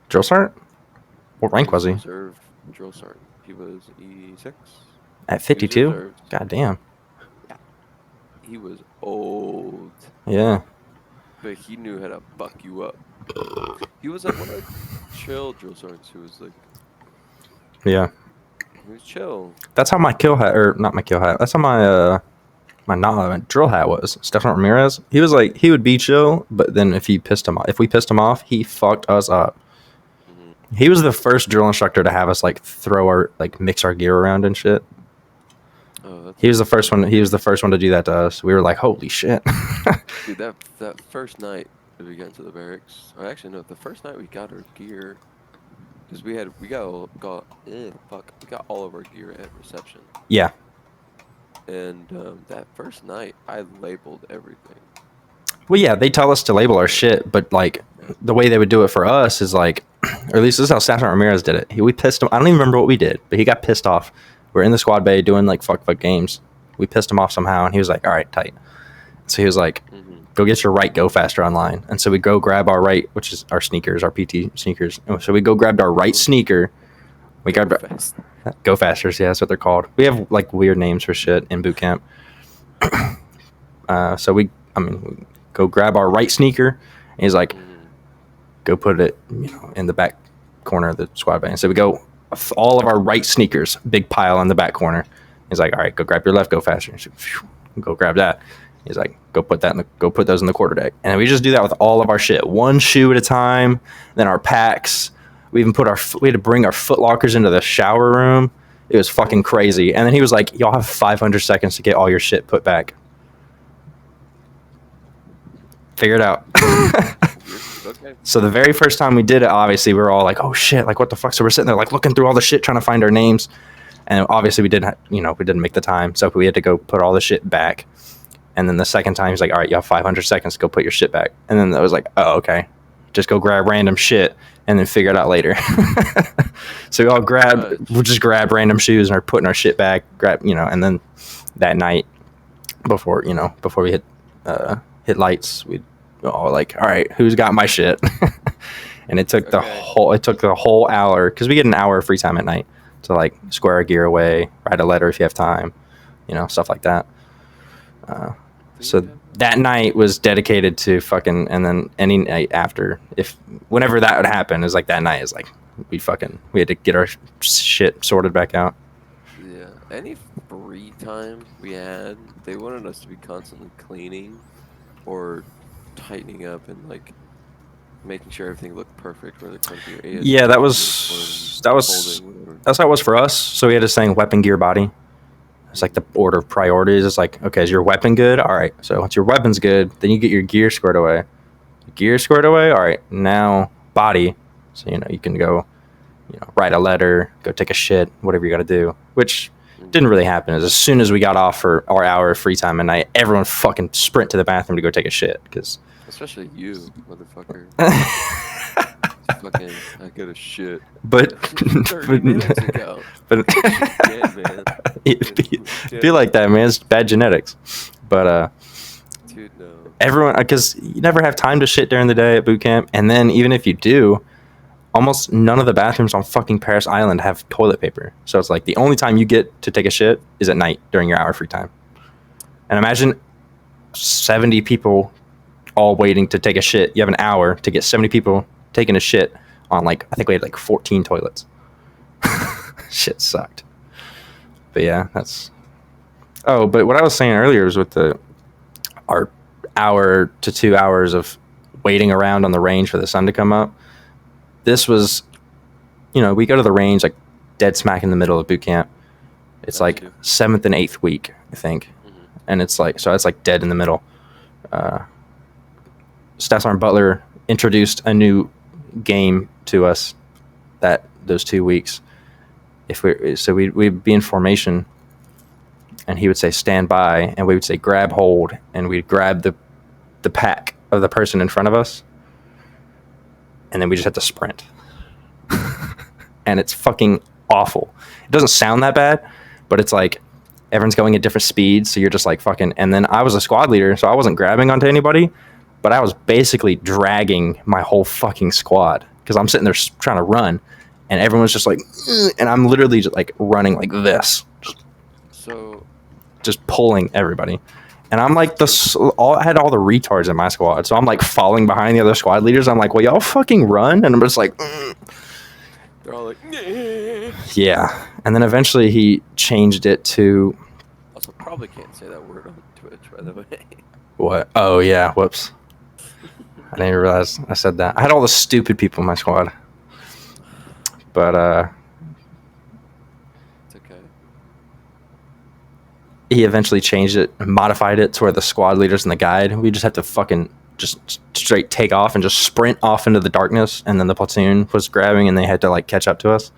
Speaker 2: Drill sergeant? What rank was he?
Speaker 1: Reserve drill sergeant. He was E6.
Speaker 2: At 52? God damn.
Speaker 1: Yeah. He was old.
Speaker 2: Yeah.
Speaker 1: But he knew how to buck you up. He was like one of the chill drill sergeants who was like.
Speaker 2: Yeah.
Speaker 1: He was chill.
Speaker 2: That's how my kill hat, or not my kill hat. That's how my drill hat was. Stefan Ramirez. He was like, he would be chill, but then if we pissed him off, he fucked us up. Mm-hmm. He was the first drill instructor to have us like mix our gear around and shit. Oh, he was the first one. He was the first one to do that to us. We were like, holy shit.
Speaker 1: Dude, that first night that we got into the barracks, or actually no, the first night we got our gear, because we got all of our gear at reception,
Speaker 2: Yeah.
Speaker 1: and that first night I labeled everything.
Speaker 2: Well, yeah, they tell us to label our shit, but like the way they would do it for us is like, or at least this is how Stafford Ramirez did it. We pissed him. I don't even remember what we did, but he got pissed off. We're in the squad bay doing like fuck games. We pissed him off somehow, and he was like, "All right, tight." So he was like, "Go get your right Go Faster online." And so we go grab our right, which is our sneakers, our PT sneakers. And so we go grabbed our right sneaker. We grabbed our Go Fasters. Yeah, that's what they're called. We have like weird names for shit in boot camp. So we go grab our right sneaker, and he's like, go put it, in the back corner of the squad bay. And so we go, all of our right sneakers, big pile in the back corner. He's like, all right, go grab your left Go Faster. So, go grab that. He's like, go put those in the quarter deck. And we just do that with all of our shit, one shoe at a time. Then our packs. We even we had to bring our foot lockers into the shower room. It was fucking crazy. And then he was like, y'all have 500 seconds to get all your shit put back. Figure it out. Okay. So the very first time we did it, obviously we were all like, oh shit, like what the fuck? So we're sitting there like looking through all the shit trying to find our names, and obviously we didn't make the time, so we had to go put all the shit back. And then the second time he's like, all right, you have 500 seconds to go put your shit back. And then I was like, oh, okay, just go grab random shit and then figure it out later. So we'll just grab random shoes and are putting our shit back, and then that night before we hit lights, we'd all like, all right, who's got my shit? And it took the whole hour, because we get an hour of free time at night to like square our gear away, write a letter if you have time, stuff like that. So that night was dedicated to fucking, and then any night after, whenever that would happen, is like that night is like we had to get our shit sorted back out.
Speaker 1: Yeah, any free time we had, they wanted us to be constantly cleaning or tightening up and like making sure everything looked perfect where they're coming to your AS.
Speaker 2: Yeah, that's how it was for us. So we had to saying weapon, gear, body. It's like the order of priorities. It's like, okay, is your weapon good? All right. So once your weapon's good, then you get your gear squared away. Gear squared away. All right. Now body. So you can go, write a letter, go take a shit, whatever you got to do. Which didn't really happen. As soon as we got off for our hour of free time at night, everyone fucking sprint to the bathroom to go take a shit.
Speaker 1: Especially you, motherfucker. Fucking, I get a shit.
Speaker 2: But
Speaker 1: 30 minutes ago.
Speaker 2: But it'd be like that, man. It's bad genetics. But
Speaker 1: dude, no.
Speaker 2: Everyone, because you never have time to shit during the day at boot camp, and then even if you do, almost none of the bathrooms on fucking Paris Island have toilet paper. So it's like the only time you get to take a shit is at night during your hour free time. And imagine 70 people all waiting to take a shit. You have an hour to get 70 people taking a shit on I think we had 14 toilets. Shit sucked. But yeah, but what I was saying earlier was with our hour to 2 hours of waiting around on the range for the sun to come up. This was, we go to the range like dead smack in the middle of boot camp. It's like 7th and 8th week, I think. Mm-hmm. And it's like dead in the middle. Staff Sergeant Butler introduced a new game to us those 2 weeks. We'd be in formation, and he would say stand by, and we would say grab hold, and we'd grab the pack of the person in front of us, and then we just had to sprint. And it's fucking awful. It doesn't sound that bad, but it's like everyone's going at different speeds, so you're just like fucking. And then I was a squad leader, so I wasn't grabbing onto anybody, but I was basically dragging my whole fucking squad because I'm sitting there trying to run, and everyone's just like, and I'm literally just like running like this, just pulling everybody. And I'm like I had all the retards in my squad, so I'm like falling behind the other squad leaders. I'm like, well, y'all fucking run, and I'm just like,
Speaker 1: They're all like,
Speaker 2: yeah. And then eventually he changed it to.
Speaker 1: Also, probably can't say that word on Twitch, by the way.
Speaker 2: What? Oh yeah. Whoops. I didn't even realize I said that. I had all the stupid people in my squad. But
Speaker 1: it's okay.
Speaker 2: He eventually changed it, modified it to where the squad leaders and the guide, we just have to fucking just straight take off and just sprint off into the darkness, and then the platoon was grabbing and they had to like catch up to us.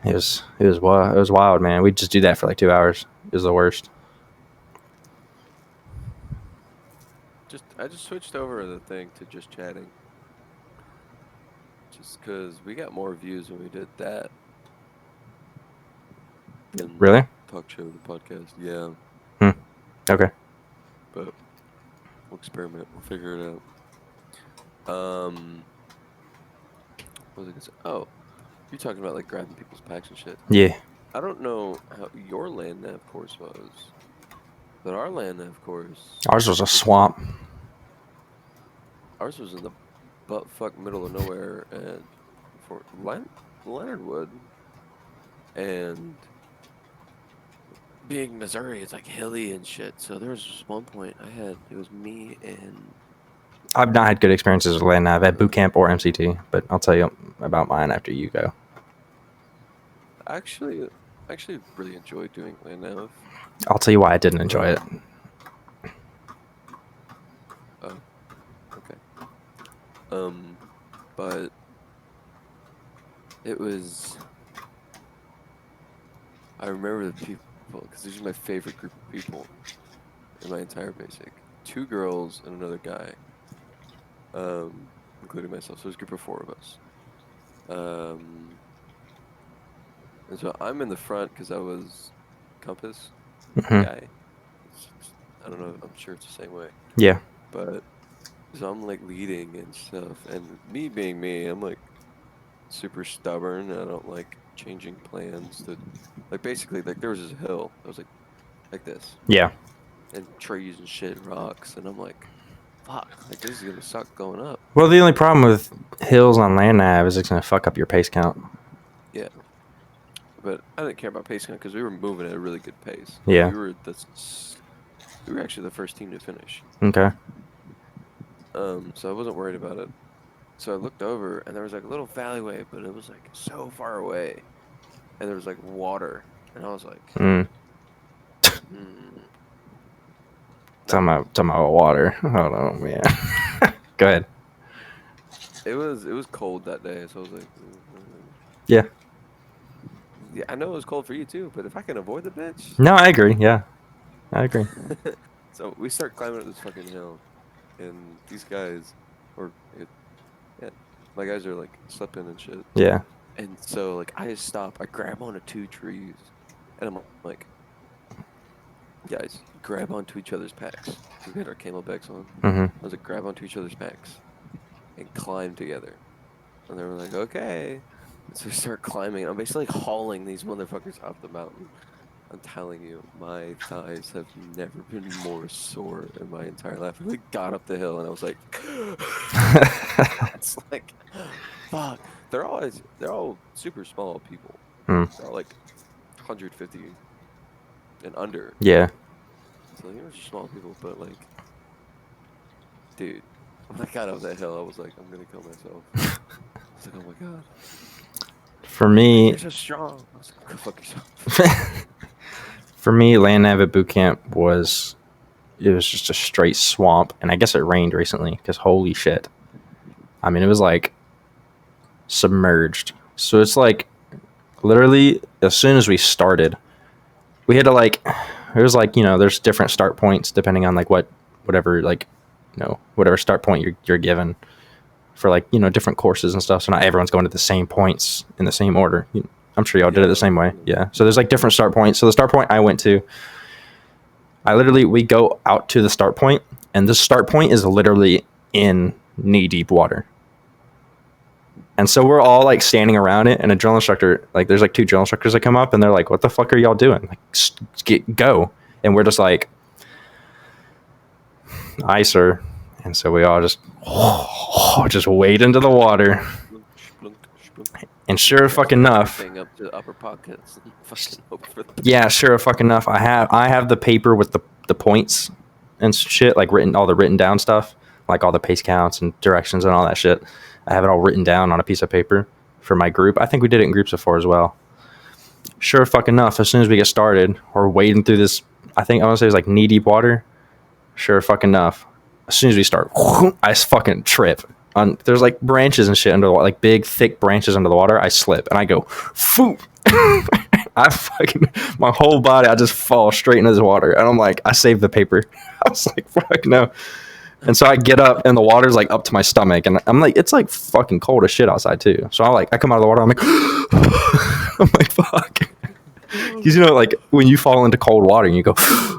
Speaker 2: It was wild, man. We'd just do that for like 2 hours. It was the worst.
Speaker 1: I just switched over the thing to just chatting. Just because we got more views when we did that.
Speaker 2: Really?
Speaker 1: Talk show, the podcast. Yeah.
Speaker 2: Okay.
Speaker 1: But we'll experiment. We'll figure it out. What was I gonna say? Oh, you're talking about like grabbing people's packs and shit.
Speaker 2: Yeah.
Speaker 1: I don't know how your land nav course was, but our land nav course.
Speaker 2: Ours was a swamp.
Speaker 1: Ours was in the butt-fuck middle of nowhere, and for Leonard Wood, and being Missouri, it's like hilly and shit. So there was just one point it was me and.
Speaker 2: I've not had good experiences with land nav at boot camp or MCT, but I'll tell you about mine after you go.
Speaker 1: I actually really enjoyed doing land nav.
Speaker 2: I'll tell you why I didn't enjoy it.
Speaker 1: Oh, okay. But it was. I remember the people because these are my favorite group of people in my entire basic. 2 girls and another guy, including myself. So it was a group of 4 of us. And so I'm in the front because I was compass guy. I don't know. I'm sure it's the same way.
Speaker 2: Yeah.
Speaker 1: But so I'm like leading and stuff, and me being me, I'm like super stubborn. I don't like changing plans. To like basically like there was this hill that was like this.
Speaker 2: Yeah.
Speaker 1: And trees and shit, rocks, and I'm like, fuck, like this is gonna suck going up.
Speaker 2: Well, the only problem with hills on land nav is it's gonna fuck up your pace count.
Speaker 1: Yeah. But I didn't care about pace count because we were moving at a really good pace.
Speaker 2: Yeah.
Speaker 1: We were actually the first team to finish.
Speaker 2: Okay.
Speaker 1: So I wasn't worried about it. So I looked over and there was like a little valley but it was like so far away, and there was like water, and I was like,
Speaker 2: Talking about water. Hold on, man. Go ahead.
Speaker 1: It was cold that day, so I was like,
Speaker 2: Yeah.
Speaker 1: Yeah, I know it was cold for you too, but if I can avoid the bitch.
Speaker 2: No, I agree. Yeah, I agree.
Speaker 1: So we start climbing up this fucking hill, and these guys, my guys are like slipping and shit.
Speaker 2: Yeah.
Speaker 1: And so like I just stop, I grab onto 2 trees, and I'm like, guys, grab onto each other's packs. We had our camelbacks on. I was like, grab onto each other's packs and climb together. And they were like, okay. So we start climbing. I'm basically hauling these motherfuckers up the mountain. I'm telling you, my thighs have never been more sore in my entire life. We got up the hill and I was like, it's like, fuck. They're all super small people. They're all like 150 and under.
Speaker 2: Yeah.
Speaker 1: So they were just small people, but like, dude, when I got up that hill, I was like, I'm gonna kill myself. I was like, oh my god.
Speaker 2: For me,
Speaker 1: you're so strong. I was like, go fuck yourself.
Speaker 2: For me, land nav at boot camp was just a straight swamp, and I guess it rained recently because holy shit. I mean, it was like submerged. So it's like literally as soon as we started, we had to like, it was like, there's different start points depending on like whatever start point you're given for like, different courses and stuff. So not everyone's going to the same points in the same order. I'm sure y'all did it the same way. Yeah. So there's like different start points. So the start point I went to, we go out to the start point, and the start point is literally in knee deep water. And so we're all like standing around it, and a drill instructor, like there's like 2 drill instructors that come up, and they're like, what the fuck are y'all doing? Like, go. And we're just like, aye, sir. And so we all just wade into the water. And sure fucking enough,
Speaker 1: up to the upper pockets.
Speaker 2: yeah, sure fucking enough, I have the paper with the points and shit, like all the written down stuff, like all the pace counts and directions and all that shit. I have it all written down on a piece of paper for my group. I think we did it in groups before as well. Sure fucking enough, as soon as we get started, we're wading through this, I want to say it was like knee deep water. Sure fucking enough, as soon as we start, I fucking trip. There's like branches and shit under the water, like big, thick branches under the water. I slip and I go, foop. I fucking, my whole body, I just fall straight into this water. And I'm like, I saved the paper. I was like, fuck no. And so I get up and the water's like up to my stomach. And I'm like, it's like fucking cold as shit outside too. So I come out of the water. I'm like, I'm like, fuck. Because, you know, like when you fall into cold water and you go,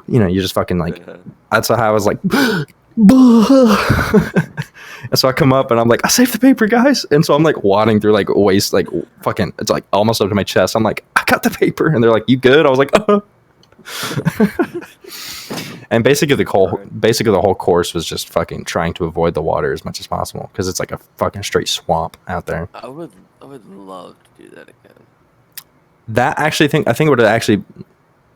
Speaker 2: you know, you just fucking like, that's how I was like, and so I come up and I'm like, I saved the paper, guys. And so I'm like wadding through like waist, like fucking, it's like almost up to my chest. I'm like, I got the paper. And they're like, you good? I was like, And basically the whole course was just fucking trying to avoid the water as much as possible because it's like a fucking straight swamp out there.
Speaker 1: I would love to do that again.
Speaker 2: I think it would have actually,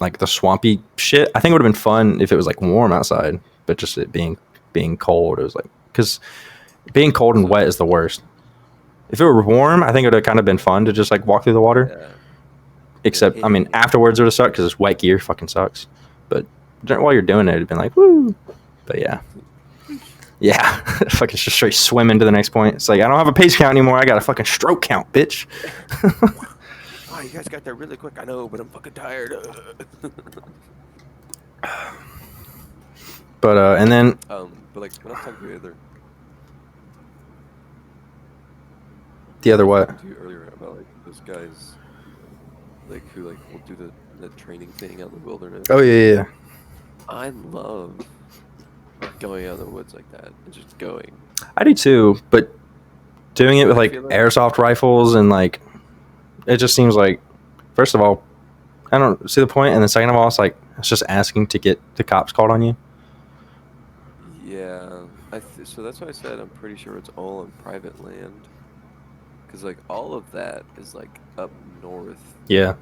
Speaker 2: like the swampy shit, I think it would have been fun if it was like warm outside, but just it being cold, it was like, because being cold and wet is the worst. If it were warm, I think it would have kind of been fun to just like walk through the water. Yeah. Except, I mean, afterwards it would have sucked because this wet gear fucking sucks. But while you're doing it, it'd been like, woo. But yeah. Yeah. Fucking just straight swim into the next point. It's like, I don't have a pace count anymore. I got a fucking stroke count, bitch.
Speaker 1: Wow, you guys got there really quick. I know, but I'm fucking tired.
Speaker 2: But, and then...
Speaker 1: but like, when I was talking to you
Speaker 2: the other what?
Speaker 1: To you earlier about like those guys, like who like will do the training thing out in the wilderness.
Speaker 2: Oh yeah.
Speaker 1: I love going out in the woods like that and just going.
Speaker 2: I do too, but doing it with like airsoft rifles and like, it just seems like, first of all, I don't see the point, and then second of all, it's like it's just asking to get the cops called on you.
Speaker 1: Yeah, so that's why I said I'm pretty sure it's all on private land. Because, like, all of that is, like, up north.
Speaker 2: Yeah.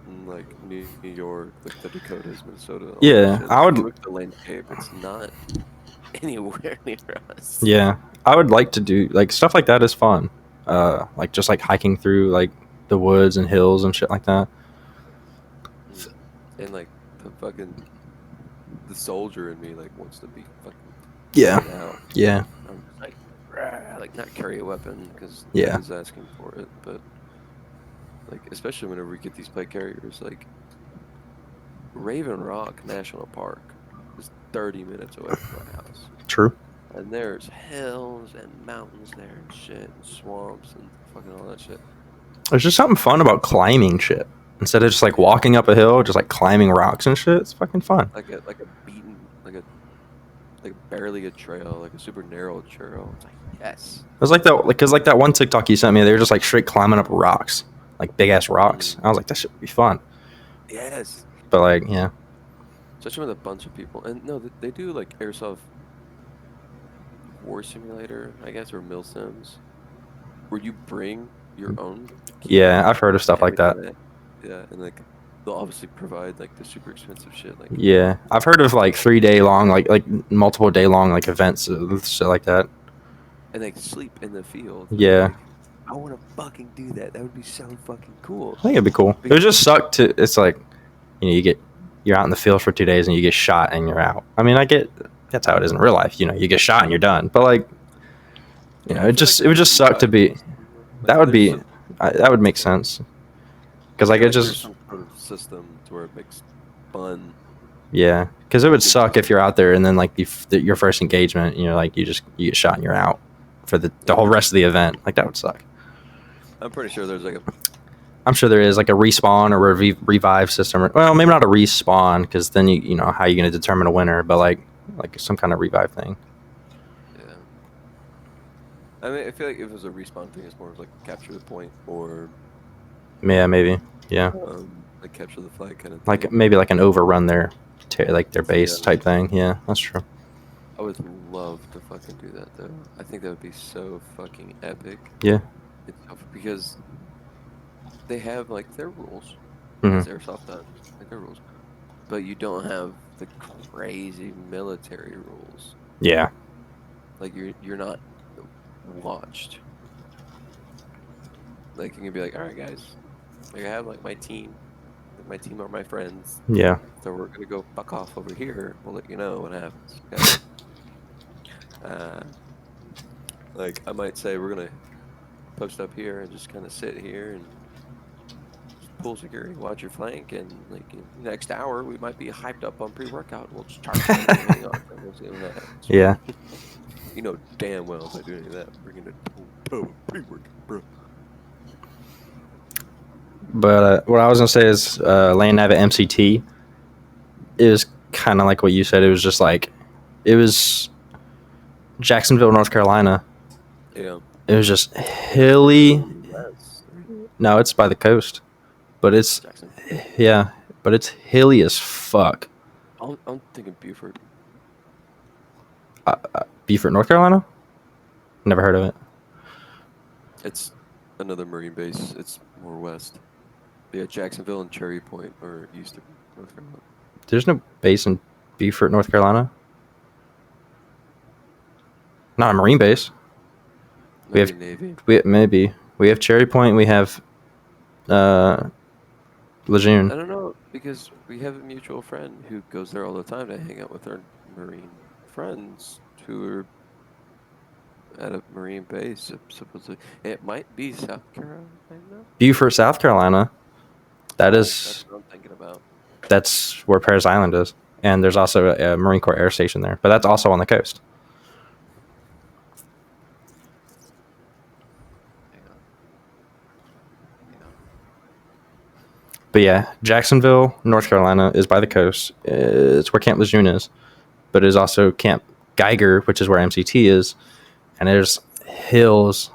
Speaker 1: In, like, New York, like, the Dakotas, Minnesota.
Speaker 2: Yeah, I would...
Speaker 1: Look at the landscape. It's not anywhere near us.
Speaker 2: Yeah. I would like to do... Like, stuff like that is fun. Like, just, like, hiking through, like, the woods and hills and shit like that.
Speaker 1: And, like, the soldier in me, like, wants to be fucking...
Speaker 2: Yeah.
Speaker 1: Out.
Speaker 2: Yeah.
Speaker 1: I'm just like, not carry a weapon because
Speaker 2: yeah,
Speaker 1: is asking for it, but like especially whenever we get these plate carriers, like Raven Rock National Park is 30 minutes away from my house.
Speaker 2: True.
Speaker 1: And there's hills and mountains there and shit and swamps and fucking all that shit.
Speaker 2: There's just something fun about climbing shit instead of just like walking up a hill, just like climbing rocks and shit. It's fucking fun.
Speaker 1: Like a beaten, like barely a trail, like a super narrow trail. It's like, yes.
Speaker 2: It was like that, because like that one TikTok you sent me, they were just like straight climbing up rocks, like big ass rocks. I was like, that should be fun.
Speaker 1: Yes.
Speaker 2: But like, yeah.
Speaker 1: Especially with a bunch of people, and no, they do like airsoft war simulator, I guess, or mil sims, where you bring your own.
Speaker 2: Yeah, I've heard of stuff like that.
Speaker 1: Yeah, and like they'll obviously provide like the super expensive shit. Like
Speaker 2: yeah, I've heard of like 3 day long, like multiple day long like events, shit like that.
Speaker 1: And they sleep in the field.
Speaker 2: Yeah.
Speaker 1: Like, I want to fucking do that. That would be so fucking cool.
Speaker 2: I think it'd be cool. It would just suck to. It's like, you know, you're out in the field for 2 days and you get shot and you're out. I mean, I get that's how it is in real life. You know, you get shot and you're done. But like, you know, it would just suck to be. That would be. That would make sense. Because like it just.
Speaker 1: Some sort of system to where it makes fun.
Speaker 2: Yeah, because it would suck if you're out there and then like your first engagement, you know, like you get shot and you're out for the whole rest of the event. Like that would suck.
Speaker 1: I'm pretty sure there's like a.
Speaker 2: I'm sure there is like a respawn or revive system. Well, maybe not a respawn because then you know how you're gonna determine a winner, but like some kind of revive thing.
Speaker 1: Yeah. I mean, I feel like if it was a respawn thing, it's more of like capture the point or.
Speaker 2: Yeah, maybe. Yeah.
Speaker 1: Like capture the flag kind of.
Speaker 2: Like
Speaker 1: thing.
Speaker 2: maybe like an overrun their base type thing. Yeah, that's true.
Speaker 1: I would love to fucking do that though. I think that would be so fucking epic.
Speaker 2: Yeah.
Speaker 1: It's tough because they have like their rules.
Speaker 2: Mm-hmm.
Speaker 1: Airsoft does like their rules, but you don't have the crazy military rules.
Speaker 2: Yeah.
Speaker 1: Like you're not watched. Like you can be like, all right, guys, like I have like my team. My team are my friends.
Speaker 2: Yeah.
Speaker 1: So we're gonna go fuck off over here. We'll let you know what happens. Okay? Like I might say we're gonna post up here and just kind of sit here and just pull security, watch your flank, and like in the next hour we might be hyped up on pre-workout. We'll just charge in and hang on, and we'll see what happens.
Speaker 2: Yeah.
Speaker 1: You know damn well if I do any of that, I'm bringing a pre-workout, bro.
Speaker 2: But what I was gonna say is land nav at MCT is kind of like what you said. It was just like it was Jacksonville, North Carolina.
Speaker 1: Yeah.
Speaker 2: It was just hilly.
Speaker 1: Yes.
Speaker 2: No, it's by the coast, but it's
Speaker 1: Jackson.
Speaker 2: yeah, but it's hilly as fuck.
Speaker 1: I'm thinking Buford.
Speaker 2: Beaufort, North Carolina. Never heard of it.
Speaker 1: It's another Marine base. It's more west. Yeah, Jacksonville and Cherry Point are east of North Carolina.
Speaker 2: There's no base in Beaufort, North Carolina. Not a Marine base.
Speaker 1: Maybe Navy.
Speaker 2: We have Cherry Point. We have Lejeune.
Speaker 1: I don't know because we have a mutual friend who goes there all the time to hang out with our Marine friends who are at a Marine base. Supposedly, it might be South Carolina.
Speaker 2: Beaufort, South Carolina.
Speaker 1: That's what I'm thinking about.
Speaker 2: That's where Paris Island is, and there's also a Marine Corps air station there, but that's also on the coast.
Speaker 1: Hang on.
Speaker 2: But yeah, Jacksonville, North Carolina is by the coast. It's where Camp Lejeune is, but it is also Camp Geiger, which is where MCT is, and there's hills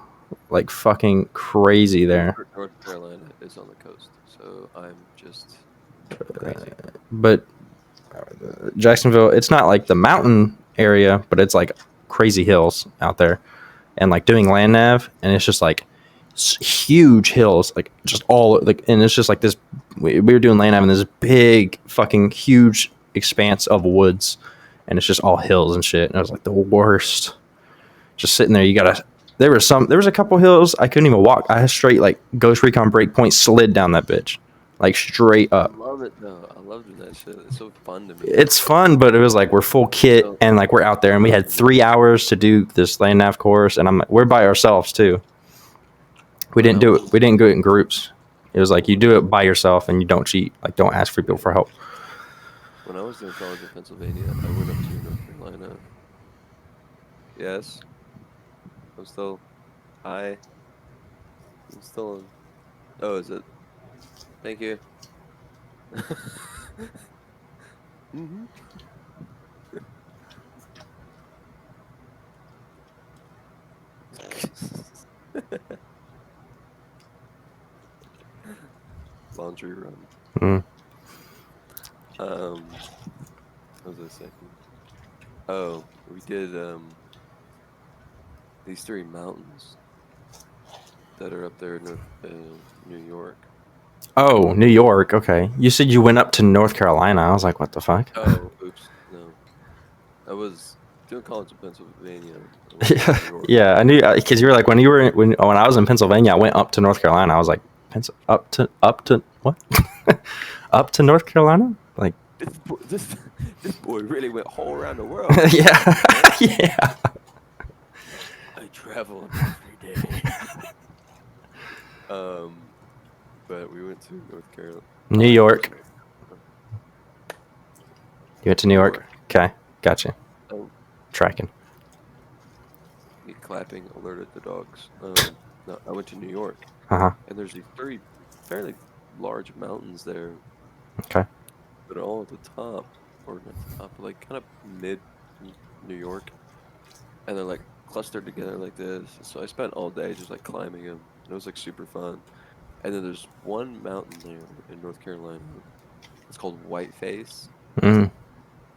Speaker 2: like fucking crazy there.
Speaker 1: North Carolina is on the coast, so I'm just crazy.
Speaker 2: But Jacksonville, it's not like the mountain area, but it's like crazy hills out there, and like doing land nav, and it's just like huge hills, like just all like, and it's just like this. We were doing land nav in this big fucking huge expanse of woods, and it's just all hills and shit. And it was like the worst. Just sitting there, you gotta. There was a couple hills I couldn't even walk. I straight like Ghost Recon Breakpoint slid down that bitch, like straight up.
Speaker 1: I love it though. I love doing that shit. It's so fun to me.
Speaker 2: It's fun, but it was like we're full kit and like we're out there and we had 3 hours to do this land nav course, and we're by ourselves too. We didn't do it. We didn't do it in groups. It was like you do it by yourself and you don't cheat. Like don't ask for people for help.
Speaker 1: When I was doing college in Pennsylvania, I went up to North Carolina. Yes. I'm still. I'm still on. Oh, is it? Thank you. Mm-hmm. Laundry run.
Speaker 2: Mm.
Speaker 1: What was I saying? Oh, we did these 3 mountains that are up there in New York.
Speaker 2: Oh, New York. Okay, you said you went up to North Carolina. I was like, what the fuck?
Speaker 1: Oh, oops, no. I was doing college in Pennsylvania.
Speaker 2: Yeah, I knew because you were like when I was in Pennsylvania, I went up to North Carolina. I was like, up to what? Up to North Carolina? Like
Speaker 1: This boy really went all around the world.
Speaker 2: yeah, yeah.
Speaker 1: I travel every day. But we went to North Carolina.
Speaker 2: New York. You went to New York? Okay, gotcha.
Speaker 1: Oh,
Speaker 2: Tracking.
Speaker 1: me clapping alerted the dogs. No, I went to New York,
Speaker 2: Uh-huh.
Speaker 1: and there's these 3 fairly large mountains there
Speaker 2: Okay.
Speaker 1: that are all at the top, or not the top, but like kind of mid New York, and they're like clustered together like this. So I spent all day just like climbing them, and it was like super fun. And then there's one mountain there in North Carolina. It's called Whiteface,
Speaker 2: Mm.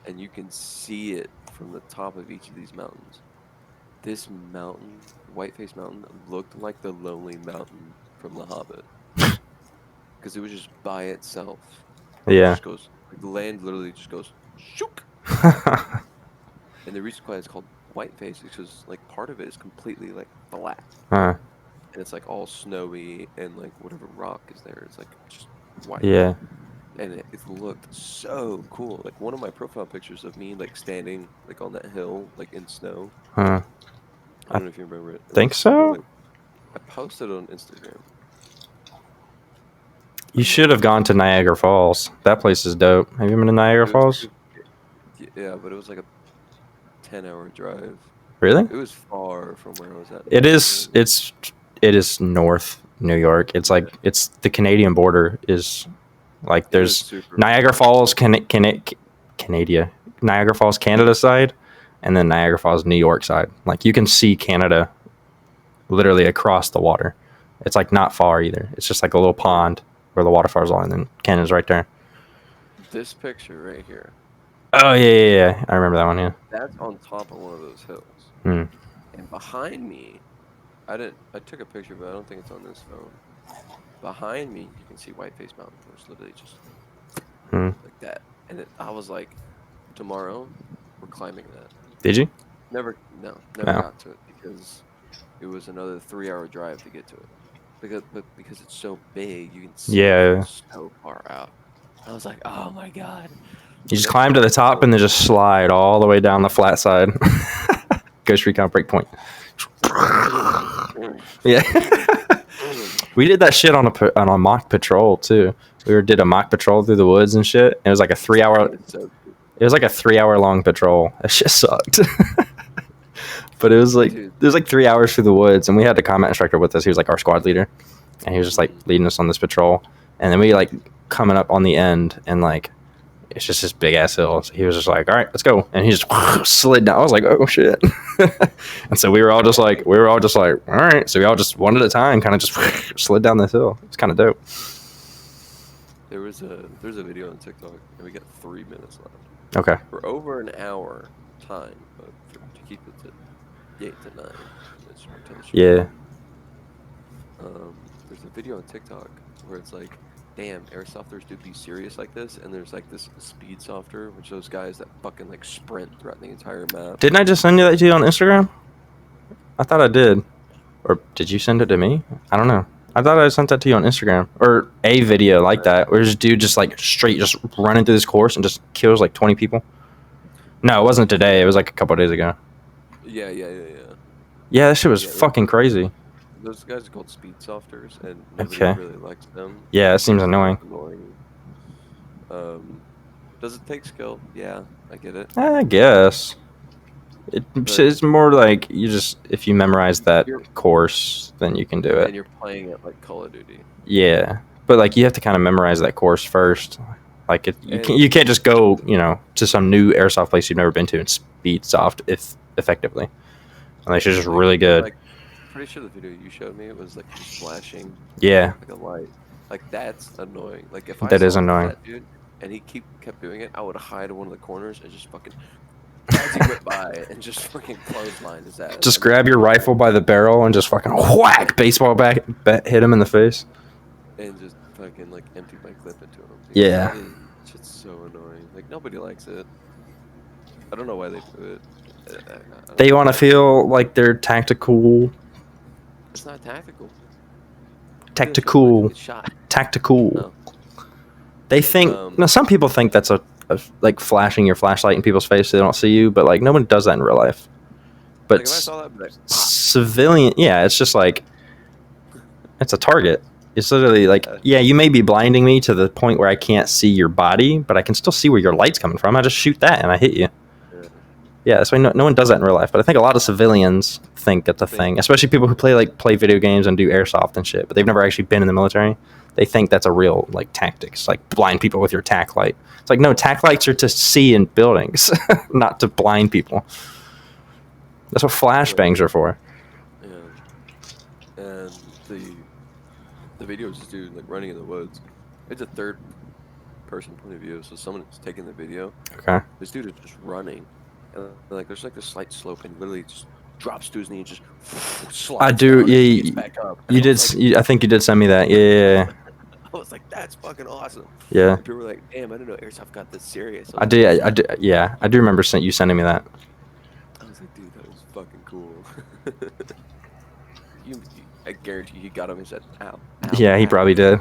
Speaker 1: and you can see it from the top of each of these mountains. This mountain, Whiteface Mountain, looked like the Lonely Mountain from The Hobbit, because it was just by itself. It
Speaker 2: Yeah.
Speaker 1: just goes, like, the land literally just goes shook. And the reason why it's called Whiteface is because like part of it is completely like flat,
Speaker 2: Huh.
Speaker 1: and it's like all snowy, and like whatever rock is there, it's like just white.
Speaker 2: Yeah.
Speaker 1: and it looked so cool. Like one of my profile pictures of me like standing like on that hill like in snow.
Speaker 2: Huh.
Speaker 1: I
Speaker 2: I
Speaker 1: don't know if you remember it. It
Speaker 2: think
Speaker 1: looks
Speaker 2: so.
Speaker 1: really. I posted it on Instagram.
Speaker 2: You should have gone to Niagara Falls. That place is dope. Have you been to Niagara
Speaker 1: It was
Speaker 2: Falls?
Speaker 1: yeah, but it was like a 10-hour drive.
Speaker 2: Really?
Speaker 1: It was far from where I was at in
Speaker 2: It is.
Speaker 1: Boston.
Speaker 2: It is North New York. It's
Speaker 1: Yeah,
Speaker 2: like it's the Canadian border is like
Speaker 1: it was
Speaker 2: there's
Speaker 1: super
Speaker 2: Niagara
Speaker 1: far.
Speaker 2: Falls, Canada, Niagara Falls, Canada side, and then Niagara Falls, New York side. Like you can see Canada literally across the water. It's like not far either. It's just like a little
Speaker 1: Dude,
Speaker 2: pond where the waterfalls are, and then Canada's right there.
Speaker 1: this picture right here,
Speaker 2: Oh yeah. I remember that one. Yeah.
Speaker 1: that's on top of one of those hills.
Speaker 2: Hmm.
Speaker 1: And behind me, I took a picture, but I don't think it's on this phone. Behind me, you can see Whiteface Mountain, where it's literally just
Speaker 2: Hmm.
Speaker 1: like that. And I was like, tomorrow, we're climbing that.
Speaker 2: Did you?
Speaker 1: Never
Speaker 2: No.
Speaker 1: got to it because it was another 3-hour drive to get to it. Because it's so big, you can see it
Speaker 2: Yeah.
Speaker 1: from so far out. I was like, oh my god.
Speaker 2: You just
Speaker 1: Like,
Speaker 2: climb to the top and then just slide all the way down the flat side. Ghost Recon Breakpoint. Yeah. We did that shit on a mock patrol too. Did a mock patrol through the woods and shit. It was like a 3 hour.
Speaker 1: It's so cool.
Speaker 2: It was like a 3 hour long patrol. That shit sucked. But it was like
Speaker 1: Dude.
Speaker 2: 3 hours through the woods, and we had the combat instructor with us. He was like our squad leader, and he was just like leading us on this patrol. And then we like coming up on the end, and like it's just this big ass hill. So he was just like, "All right, let's go," and he just slid down. I was like, "Oh shit!" And so we were all just like, "All right." So we all just one at a time, kind of just slid down this hill. It's kind of dope.
Speaker 1: There's a video on TikTok, and we got 3 minutes left.
Speaker 2: Okay.
Speaker 1: We're over an hour time, but to keep it to 8 to 9 minutes until the show.
Speaker 2: Yeah.
Speaker 1: There's a video on TikTok where it's like, damn, airsofters do be serious like this, and there's like this speed softer, which those guys that fucking like sprint throughout the entire map.
Speaker 2: Didn't I just send you that to you on Instagram? I thought I did. Or did you send it to me? I don't know. I thought I sent that to you on Instagram. Or a video like that, where this dude just like straight just running through this course and just kills like 20 people. No, it wasn't today. It was like a couple of days ago.
Speaker 1: Yeah.
Speaker 2: Yeah, that shit was
Speaker 1: Yeah,
Speaker 2: fucking crazy.
Speaker 1: Those guys are called speed softers, and nobody
Speaker 2: Okay.
Speaker 1: really likes them.
Speaker 2: Yeah, it seems annoying.
Speaker 1: Does it take skill? Yeah, I get it.
Speaker 2: I guess. It's more like you just, if you memorize that course, then you can do it.
Speaker 1: And you're playing it like Call of Duty.
Speaker 2: Yeah, but like you have to kind of memorize that course first. Like you can't just go to some new airsoft place you've never been to and speed soft effectively. Unless you're just really good.
Speaker 1: Like, pretty sure the video you showed me was like just flashing.
Speaker 2: Yeah.
Speaker 1: Like a light. Like that's annoying. Like if
Speaker 2: That is annoying.
Speaker 1: That dude and he kept doing it, I would hide in one of the corners and just fucking as he went by and just fucking clothesline his ass.
Speaker 2: Just grab your rifle by the barrel and just fucking whack baseball bat hit him in the face.
Speaker 1: And just fucking like empty my clip into him.
Speaker 2: Yeah.
Speaker 1: It's just so annoying. Like nobody likes it. I don't know why they do it.
Speaker 2: They want to feel like they're tactical.
Speaker 1: It's not tactical.
Speaker 2: Tactical.
Speaker 1: Shot.
Speaker 2: Tactical.
Speaker 1: No.
Speaker 2: They think. Now, some people think that's a like flashing your flashlight in people's face so they don't see you, but like no one does that in real life. But
Speaker 1: like, if I saw that, I'd be like,
Speaker 2: civilian, yeah, it's just like it's a target. It's literally like, yeah, you may be blinding me to the point where I can't see your body, but I can still see where your light's coming from. I just shoot that and I hit you. Yeah, that's why no one does that in real life. But I think a lot of civilians think it's a thing, especially people who play video games and do airsoft and shit, but they've never actually been in the military. They think that's a real like tactics, like blind people with your tac light. It's like, no, tac lights are to see in buildings, not to blind people. That's what flashbangs are for.
Speaker 1: Yeah. And the video is this dude like running in the woods. It's a third person point of view, so someone is taking the video.
Speaker 2: Okay.
Speaker 1: This dude is just running. And like there's like this slight slope and literally just drops to his knee and just slides.
Speaker 2: I do.
Speaker 1: Down and gets back up.
Speaker 2: You did. Like, I think you did send me that. Yeah.
Speaker 1: I was like, that's fucking awesome.
Speaker 2: Yeah.
Speaker 1: And people were like, damn, I didn't know airsoft got this serious.
Speaker 2: I did. Yeah, I do remember you sending me that.
Speaker 1: I was like, dude, that was fucking cool. I guarantee he got him and said, ow.
Speaker 2: Yeah, he probably did.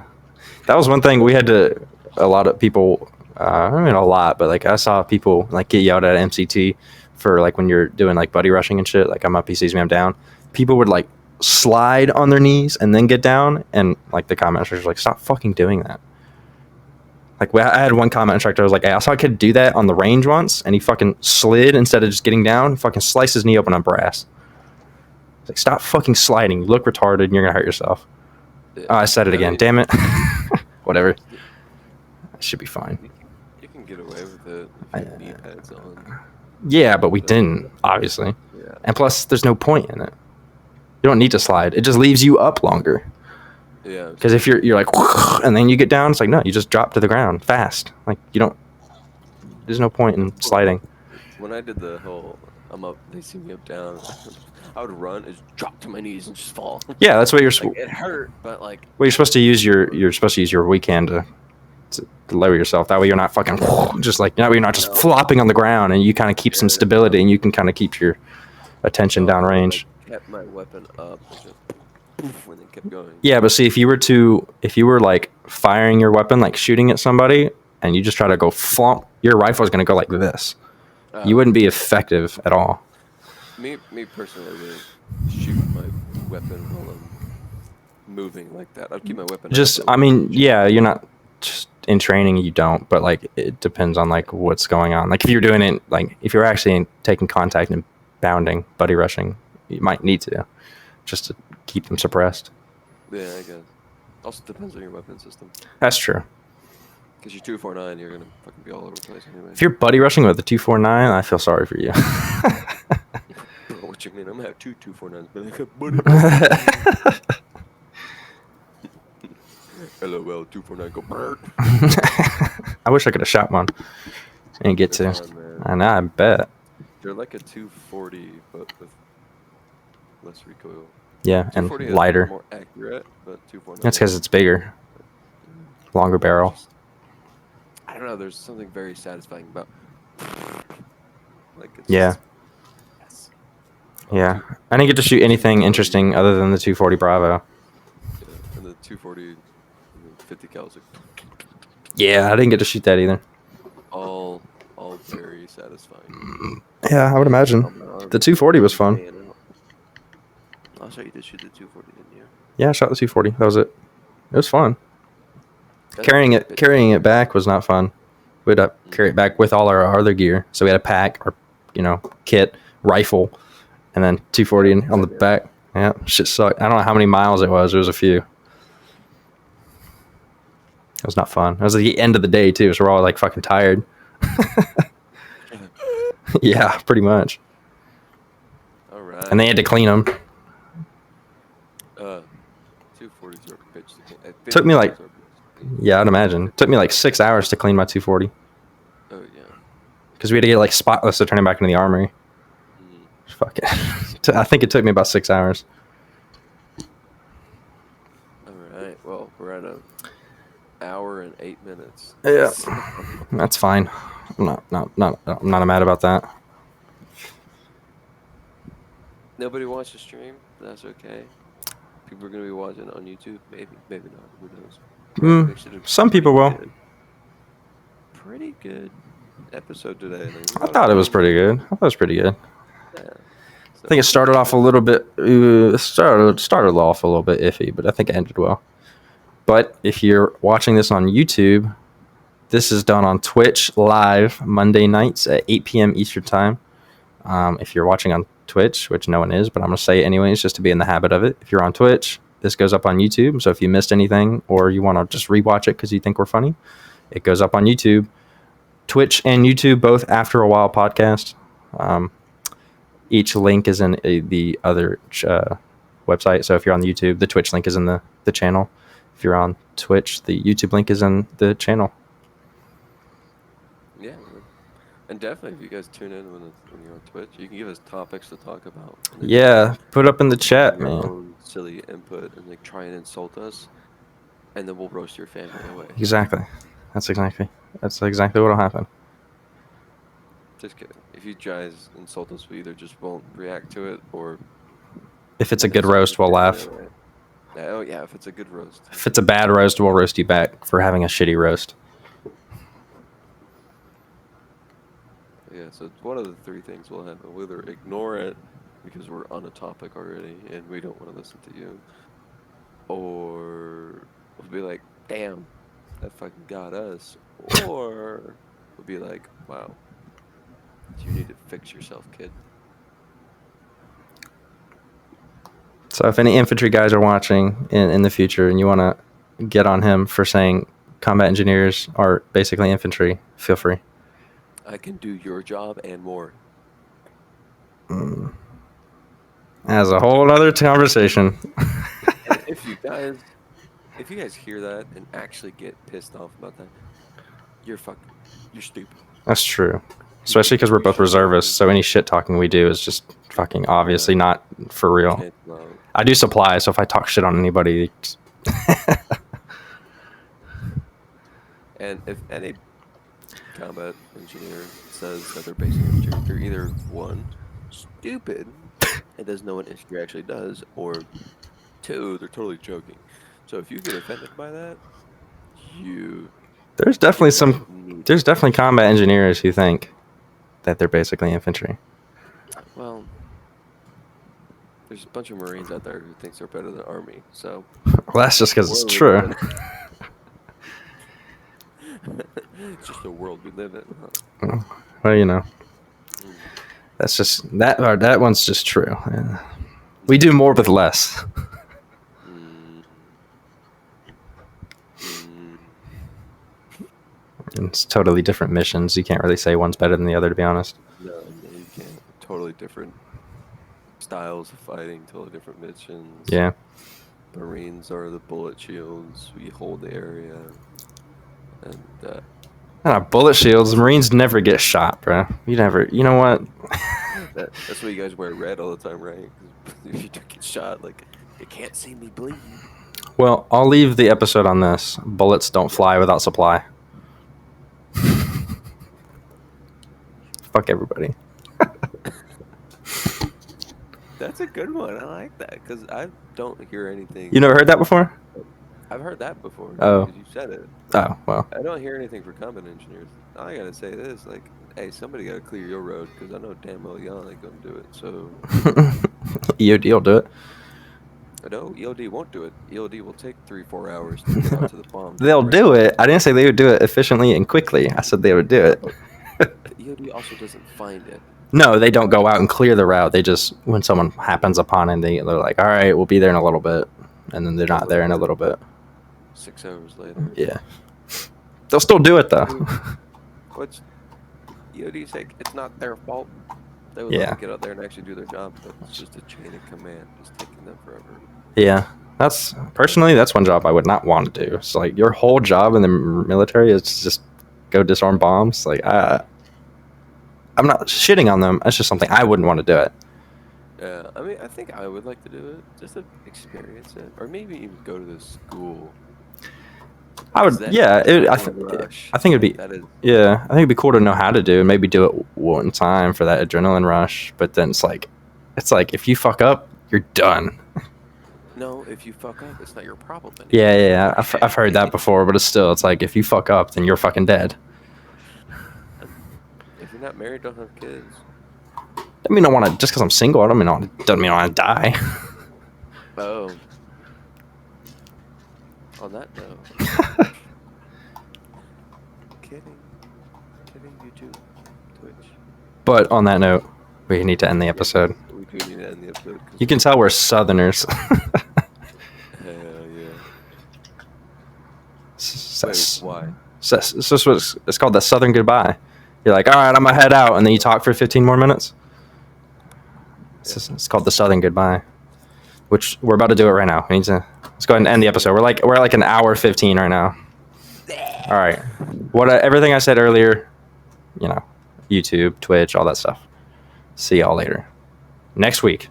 Speaker 2: That was one thing we had to. a lot of people. I mean, a lot, but like I saw people like get yelled at MCT for like when you're doing like buddy rushing and shit. Like I'm up, he sees me, I'm down. People would like slide on their knees and then get down, and like the comment instructor was like, "Stop fucking doing that." Like I had one comment instructor. I was like, "Hey, I saw a kid do that on the range once, and he fucking slid instead of just getting down. He fucking sliced his knee open on brass." It's like, stop fucking sliding. You look retarded, and you're gonna hurt yourself.
Speaker 1: Yeah.
Speaker 2: Oh, I said it again.
Speaker 1: mean,
Speaker 2: Damn it. Whatever. It should be fine.
Speaker 1: You can get away with it if you have knee pads on.
Speaker 2: Yeah, but we didn't, obviously.
Speaker 1: Yeah.
Speaker 2: And plus, there's no point in it. You don't need to slide. It just leaves you up longer.
Speaker 1: Yeah.
Speaker 2: Because if you're like, and then you get down, it's like, no, you just drop to the ground fast. Like, you don't, there's no point in sliding.
Speaker 1: When I did the whole, I'm up, they see me up, down, I would run, and just drop to my knees and just fall.
Speaker 2: Yeah, that's what you're
Speaker 1: Like, it hurt, but like.
Speaker 2: Well, you're supposed to use your weak hand to lower yourself. That way you're not fucking just like, that way you're not just flopping on the ground, and you kind of keep some stability, and you can kind of keep your attention downrange.
Speaker 1: I kept my weapon up, and just poof, and then kept going.
Speaker 2: Yeah, but see, if you were like firing your weapon, like shooting at somebody, and you just try to go flump, your rifle is going to go like this. You wouldn't be effective at all.
Speaker 1: Me personally, I would shoot my weapon while I'm moving like that. I'd keep my weapon
Speaker 2: Just,
Speaker 1: up,
Speaker 2: I mean, yeah, you're not just in training, you don't, but like it depends on like what's going on. Like if you're doing it, like if you're actually taking contact and bounding, buddy rushing, you might need to, just to keep them suppressed.
Speaker 1: Yeah, I guess. Also depends on your weapon system.
Speaker 2: That's true.
Speaker 1: Because you're 249, you're gonna fucking be all over the place anyway.
Speaker 2: If you're buddy rushing with a 249, I feel sorry for you.
Speaker 1: Bro, what you mean? I'm gonna have two 249s, but like a buddy. LOL, 249, go bird.
Speaker 2: I wish I could have shot one and get to. I know, I bet.
Speaker 1: They're like a 240, but with less recoil.
Speaker 2: Yeah, and
Speaker 1: 240 is
Speaker 2: lighter.
Speaker 1: more accurate, but 249.
Speaker 2: That's because it's bigger, longer barrel.
Speaker 1: I don't know. There's something very satisfying about. Like it's
Speaker 2: Yeah.
Speaker 1: Yes.
Speaker 2: Yeah, I didn't get to shoot anything interesting other than the 240 Bravo.
Speaker 1: Yeah, and the 240, 50 cal is like
Speaker 2: Yeah, I didn't get to shoot that either.
Speaker 1: all very satisfying.
Speaker 2: Yeah, I would imagine. The 240 was fun.
Speaker 1: I'll show you did shoot the 240, didn't you?
Speaker 2: Yeah, I shot the 240. That was it. It was fun. Carrying it back was not fun. We had to carry it back with all our other gear. So we had a pack, or kit, rifle, and then 240 on the back. Yeah, shit sucked. I don't know how many miles it was. It was a few. It was not fun. It was at the end of the day too, so we're all like fucking tired. Yeah, pretty much.
Speaker 1: All right.
Speaker 2: And they had to clean them.
Speaker 1: 240s are a bitch.
Speaker 2: Took me like, yeah, I'd imagine. Took me like 6 hours to clean my 240.
Speaker 1: Oh yeah.
Speaker 2: Because we had to get like spotless to turn it back into the armory. Fuck it. I think it took me about 6 hours.
Speaker 1: All right. Well, we're at an hour and 8 minutes.
Speaker 2: Yeah, that's fine. I'm not mad about that.
Speaker 1: Nobody watched the stream. That's okay. People are gonna be watching it on YouTube. Maybe not. Who knows?
Speaker 2: Some people will.
Speaker 1: Pretty good episode today.
Speaker 2: I thought it was pretty good. Yeah.
Speaker 1: So,
Speaker 2: I think it started off a little bit. Started off a little bit iffy, but I think it ended well. But if you're watching this on YouTube, this is done on Twitch live Monday nights at 8 p.m. Eastern time. If you're watching on Twitch, which no one is, but I'm going to say it anyways just to be in the habit of it. If you're on Twitch, this goes up on YouTube. So if you missed anything or you want to just rewatch it because you think we're funny, it goes up on YouTube. Twitch and YouTube, both After a While podcast. Each link is in the other website. So if you're on the YouTube, the Twitch link is in the channel. If you're on Twitch, the YouTube link is in the channel.
Speaker 1: Yeah, and definitely if you guys tune in when you're on Twitch, you can give us topics to talk about.
Speaker 2: Yeah, put up in the chat,
Speaker 1: your
Speaker 2: man.
Speaker 1: own silly input and like try and insult us, and then we'll roast your family away.
Speaker 2: Exactly. That's exactly what'll happen.
Speaker 1: Just kidding. If you guys insult us, we either just won't react to it, or
Speaker 2: If it's a good roast, we'll laugh.
Speaker 1: Oh yeah, if it's a good roast.
Speaker 2: If it's a bad roast, we'll roast you back for having a shitty roast.
Speaker 1: Yeah, so it's one of the three things will happen. We'll either ignore it because we're on a topic already and we don't want to listen to you, or we'll be like, damn, that fucking got us. Or we'll be like, wow, you need to fix yourself, kid.
Speaker 2: So if any infantry guys are watching in the future and you want to get on him for saying combat engineers are basically infantry, feel free.
Speaker 1: I can do your job and more.
Speaker 2: As a whole other conversation.
Speaker 1: And if you guys hear that and actually get pissed off about that, you're stupid.
Speaker 2: That's true. Especially because we're both reservists, so any shit talking we do is just fucking obviously not for real. I do supply, so if I talk shit on anybody...
Speaker 1: And if any combat engineer says that they're basic infantry, they're either one, stupid, and doesn't know what infantry actually does, or two, they're totally joking. So if you get offended by that,
Speaker 2: There's definitely combat engineers who think that they're basically infantry.
Speaker 1: Well, there's a bunch of Marines out there who thinks they're better than Army, so...
Speaker 2: Well, that's just because it's true.
Speaker 1: It's just the world we live in. Huh?
Speaker 2: Well, you know. That's just... That one's just true. Yeah. We do more with less. It's totally different missions. You can't really say one's better than the other, to be honest.
Speaker 1: No, you can't. Totally different styles of fighting, totally different missions.
Speaker 2: Yeah.
Speaker 1: Marines are the bullet shields. We hold the area. And
Speaker 2: bullet shields. Marines never get shot, bro. You know what?
Speaker 1: That's why you guys wear red all the time, right? If you do get shot, like, you can't see me bleed.
Speaker 2: Well, I'll leave the episode on this. Bullets don't fly without supply. Fuck everybody.
Speaker 1: That's a good one. I like that because I don't hear anything.
Speaker 2: You never heard that before?
Speaker 1: I've heard that before.
Speaker 2: Oh.
Speaker 1: Because you said it.
Speaker 2: Oh, well.
Speaker 1: I don't hear anything for combat engineers. All I gotta say is, like, hey, somebody gotta clear your road because I know damn well y'all ain't gonna do it. So.
Speaker 2: EOD will do it.
Speaker 1: No, EOD won't do it. EOD will take 3-4 hours to get out to the bomb.
Speaker 2: They'll do it. I didn't say they would do it efficiently and quickly. I said they would do it.
Speaker 1: EOD also doesn't find it.
Speaker 2: No, they don't go out and clear the route. They just, when someone happens upon it, they're like, all right, we'll be there in a little bit. And then they're not there in a little bit.
Speaker 1: 6 hours later.
Speaker 2: Yeah. They'll still do it, though.
Speaker 1: What's EOD say? It's not their fault. They would
Speaker 2: Yeah.
Speaker 1: love to get out there and actually do their job, but it's just a chain of command. It's taking them forever.
Speaker 2: Yeah. Personally, that's one job I would not want to do. It's like your whole job in the military is to just go disarm bombs. Like, I'm not shitting on them. That's just something I wouldn't want to do it.
Speaker 1: Yeah, I mean, I think I would like to do it just to experience it, or maybe even go to the school.
Speaker 2: I would, yeah. I think it'd be, yeah. I think it'd be cool to know how to do and maybe do it one time for that adrenaline rush. But then it's like if you fuck up, you're done.
Speaker 1: No, if you fuck up, it's not your problem anymore.
Speaker 2: Yeah. I've heard that before, but it's like if you fuck up, then you're fucking dead.
Speaker 1: If you're not married, don't have kids.
Speaker 2: I mean, I want to just because I'm single. Doesn't mean I want to die.
Speaker 1: Oh. On that note. Kidding, YouTube, Twitch.
Speaker 2: But on that note, we need to end the episode.
Speaker 1: We do need to end the episode.
Speaker 2: You can tell we're Southerners.
Speaker 1: Hell yeah.
Speaker 2: Wait,
Speaker 1: why?
Speaker 2: It's called the Southern goodbye. You're like, all right, I'm gonna head out, and then you talk for 15 more minutes. It's called the Southern goodbye, which we're about to do it right now. Let's go ahead and end the episode. We're like an hour 15 right now. All right, everything I said earlier, YouTube, Twitch, all that stuff. See y'all later. Next week.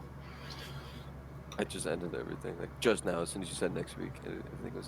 Speaker 1: I just ended everything like just now as soon as you said next week. I think it was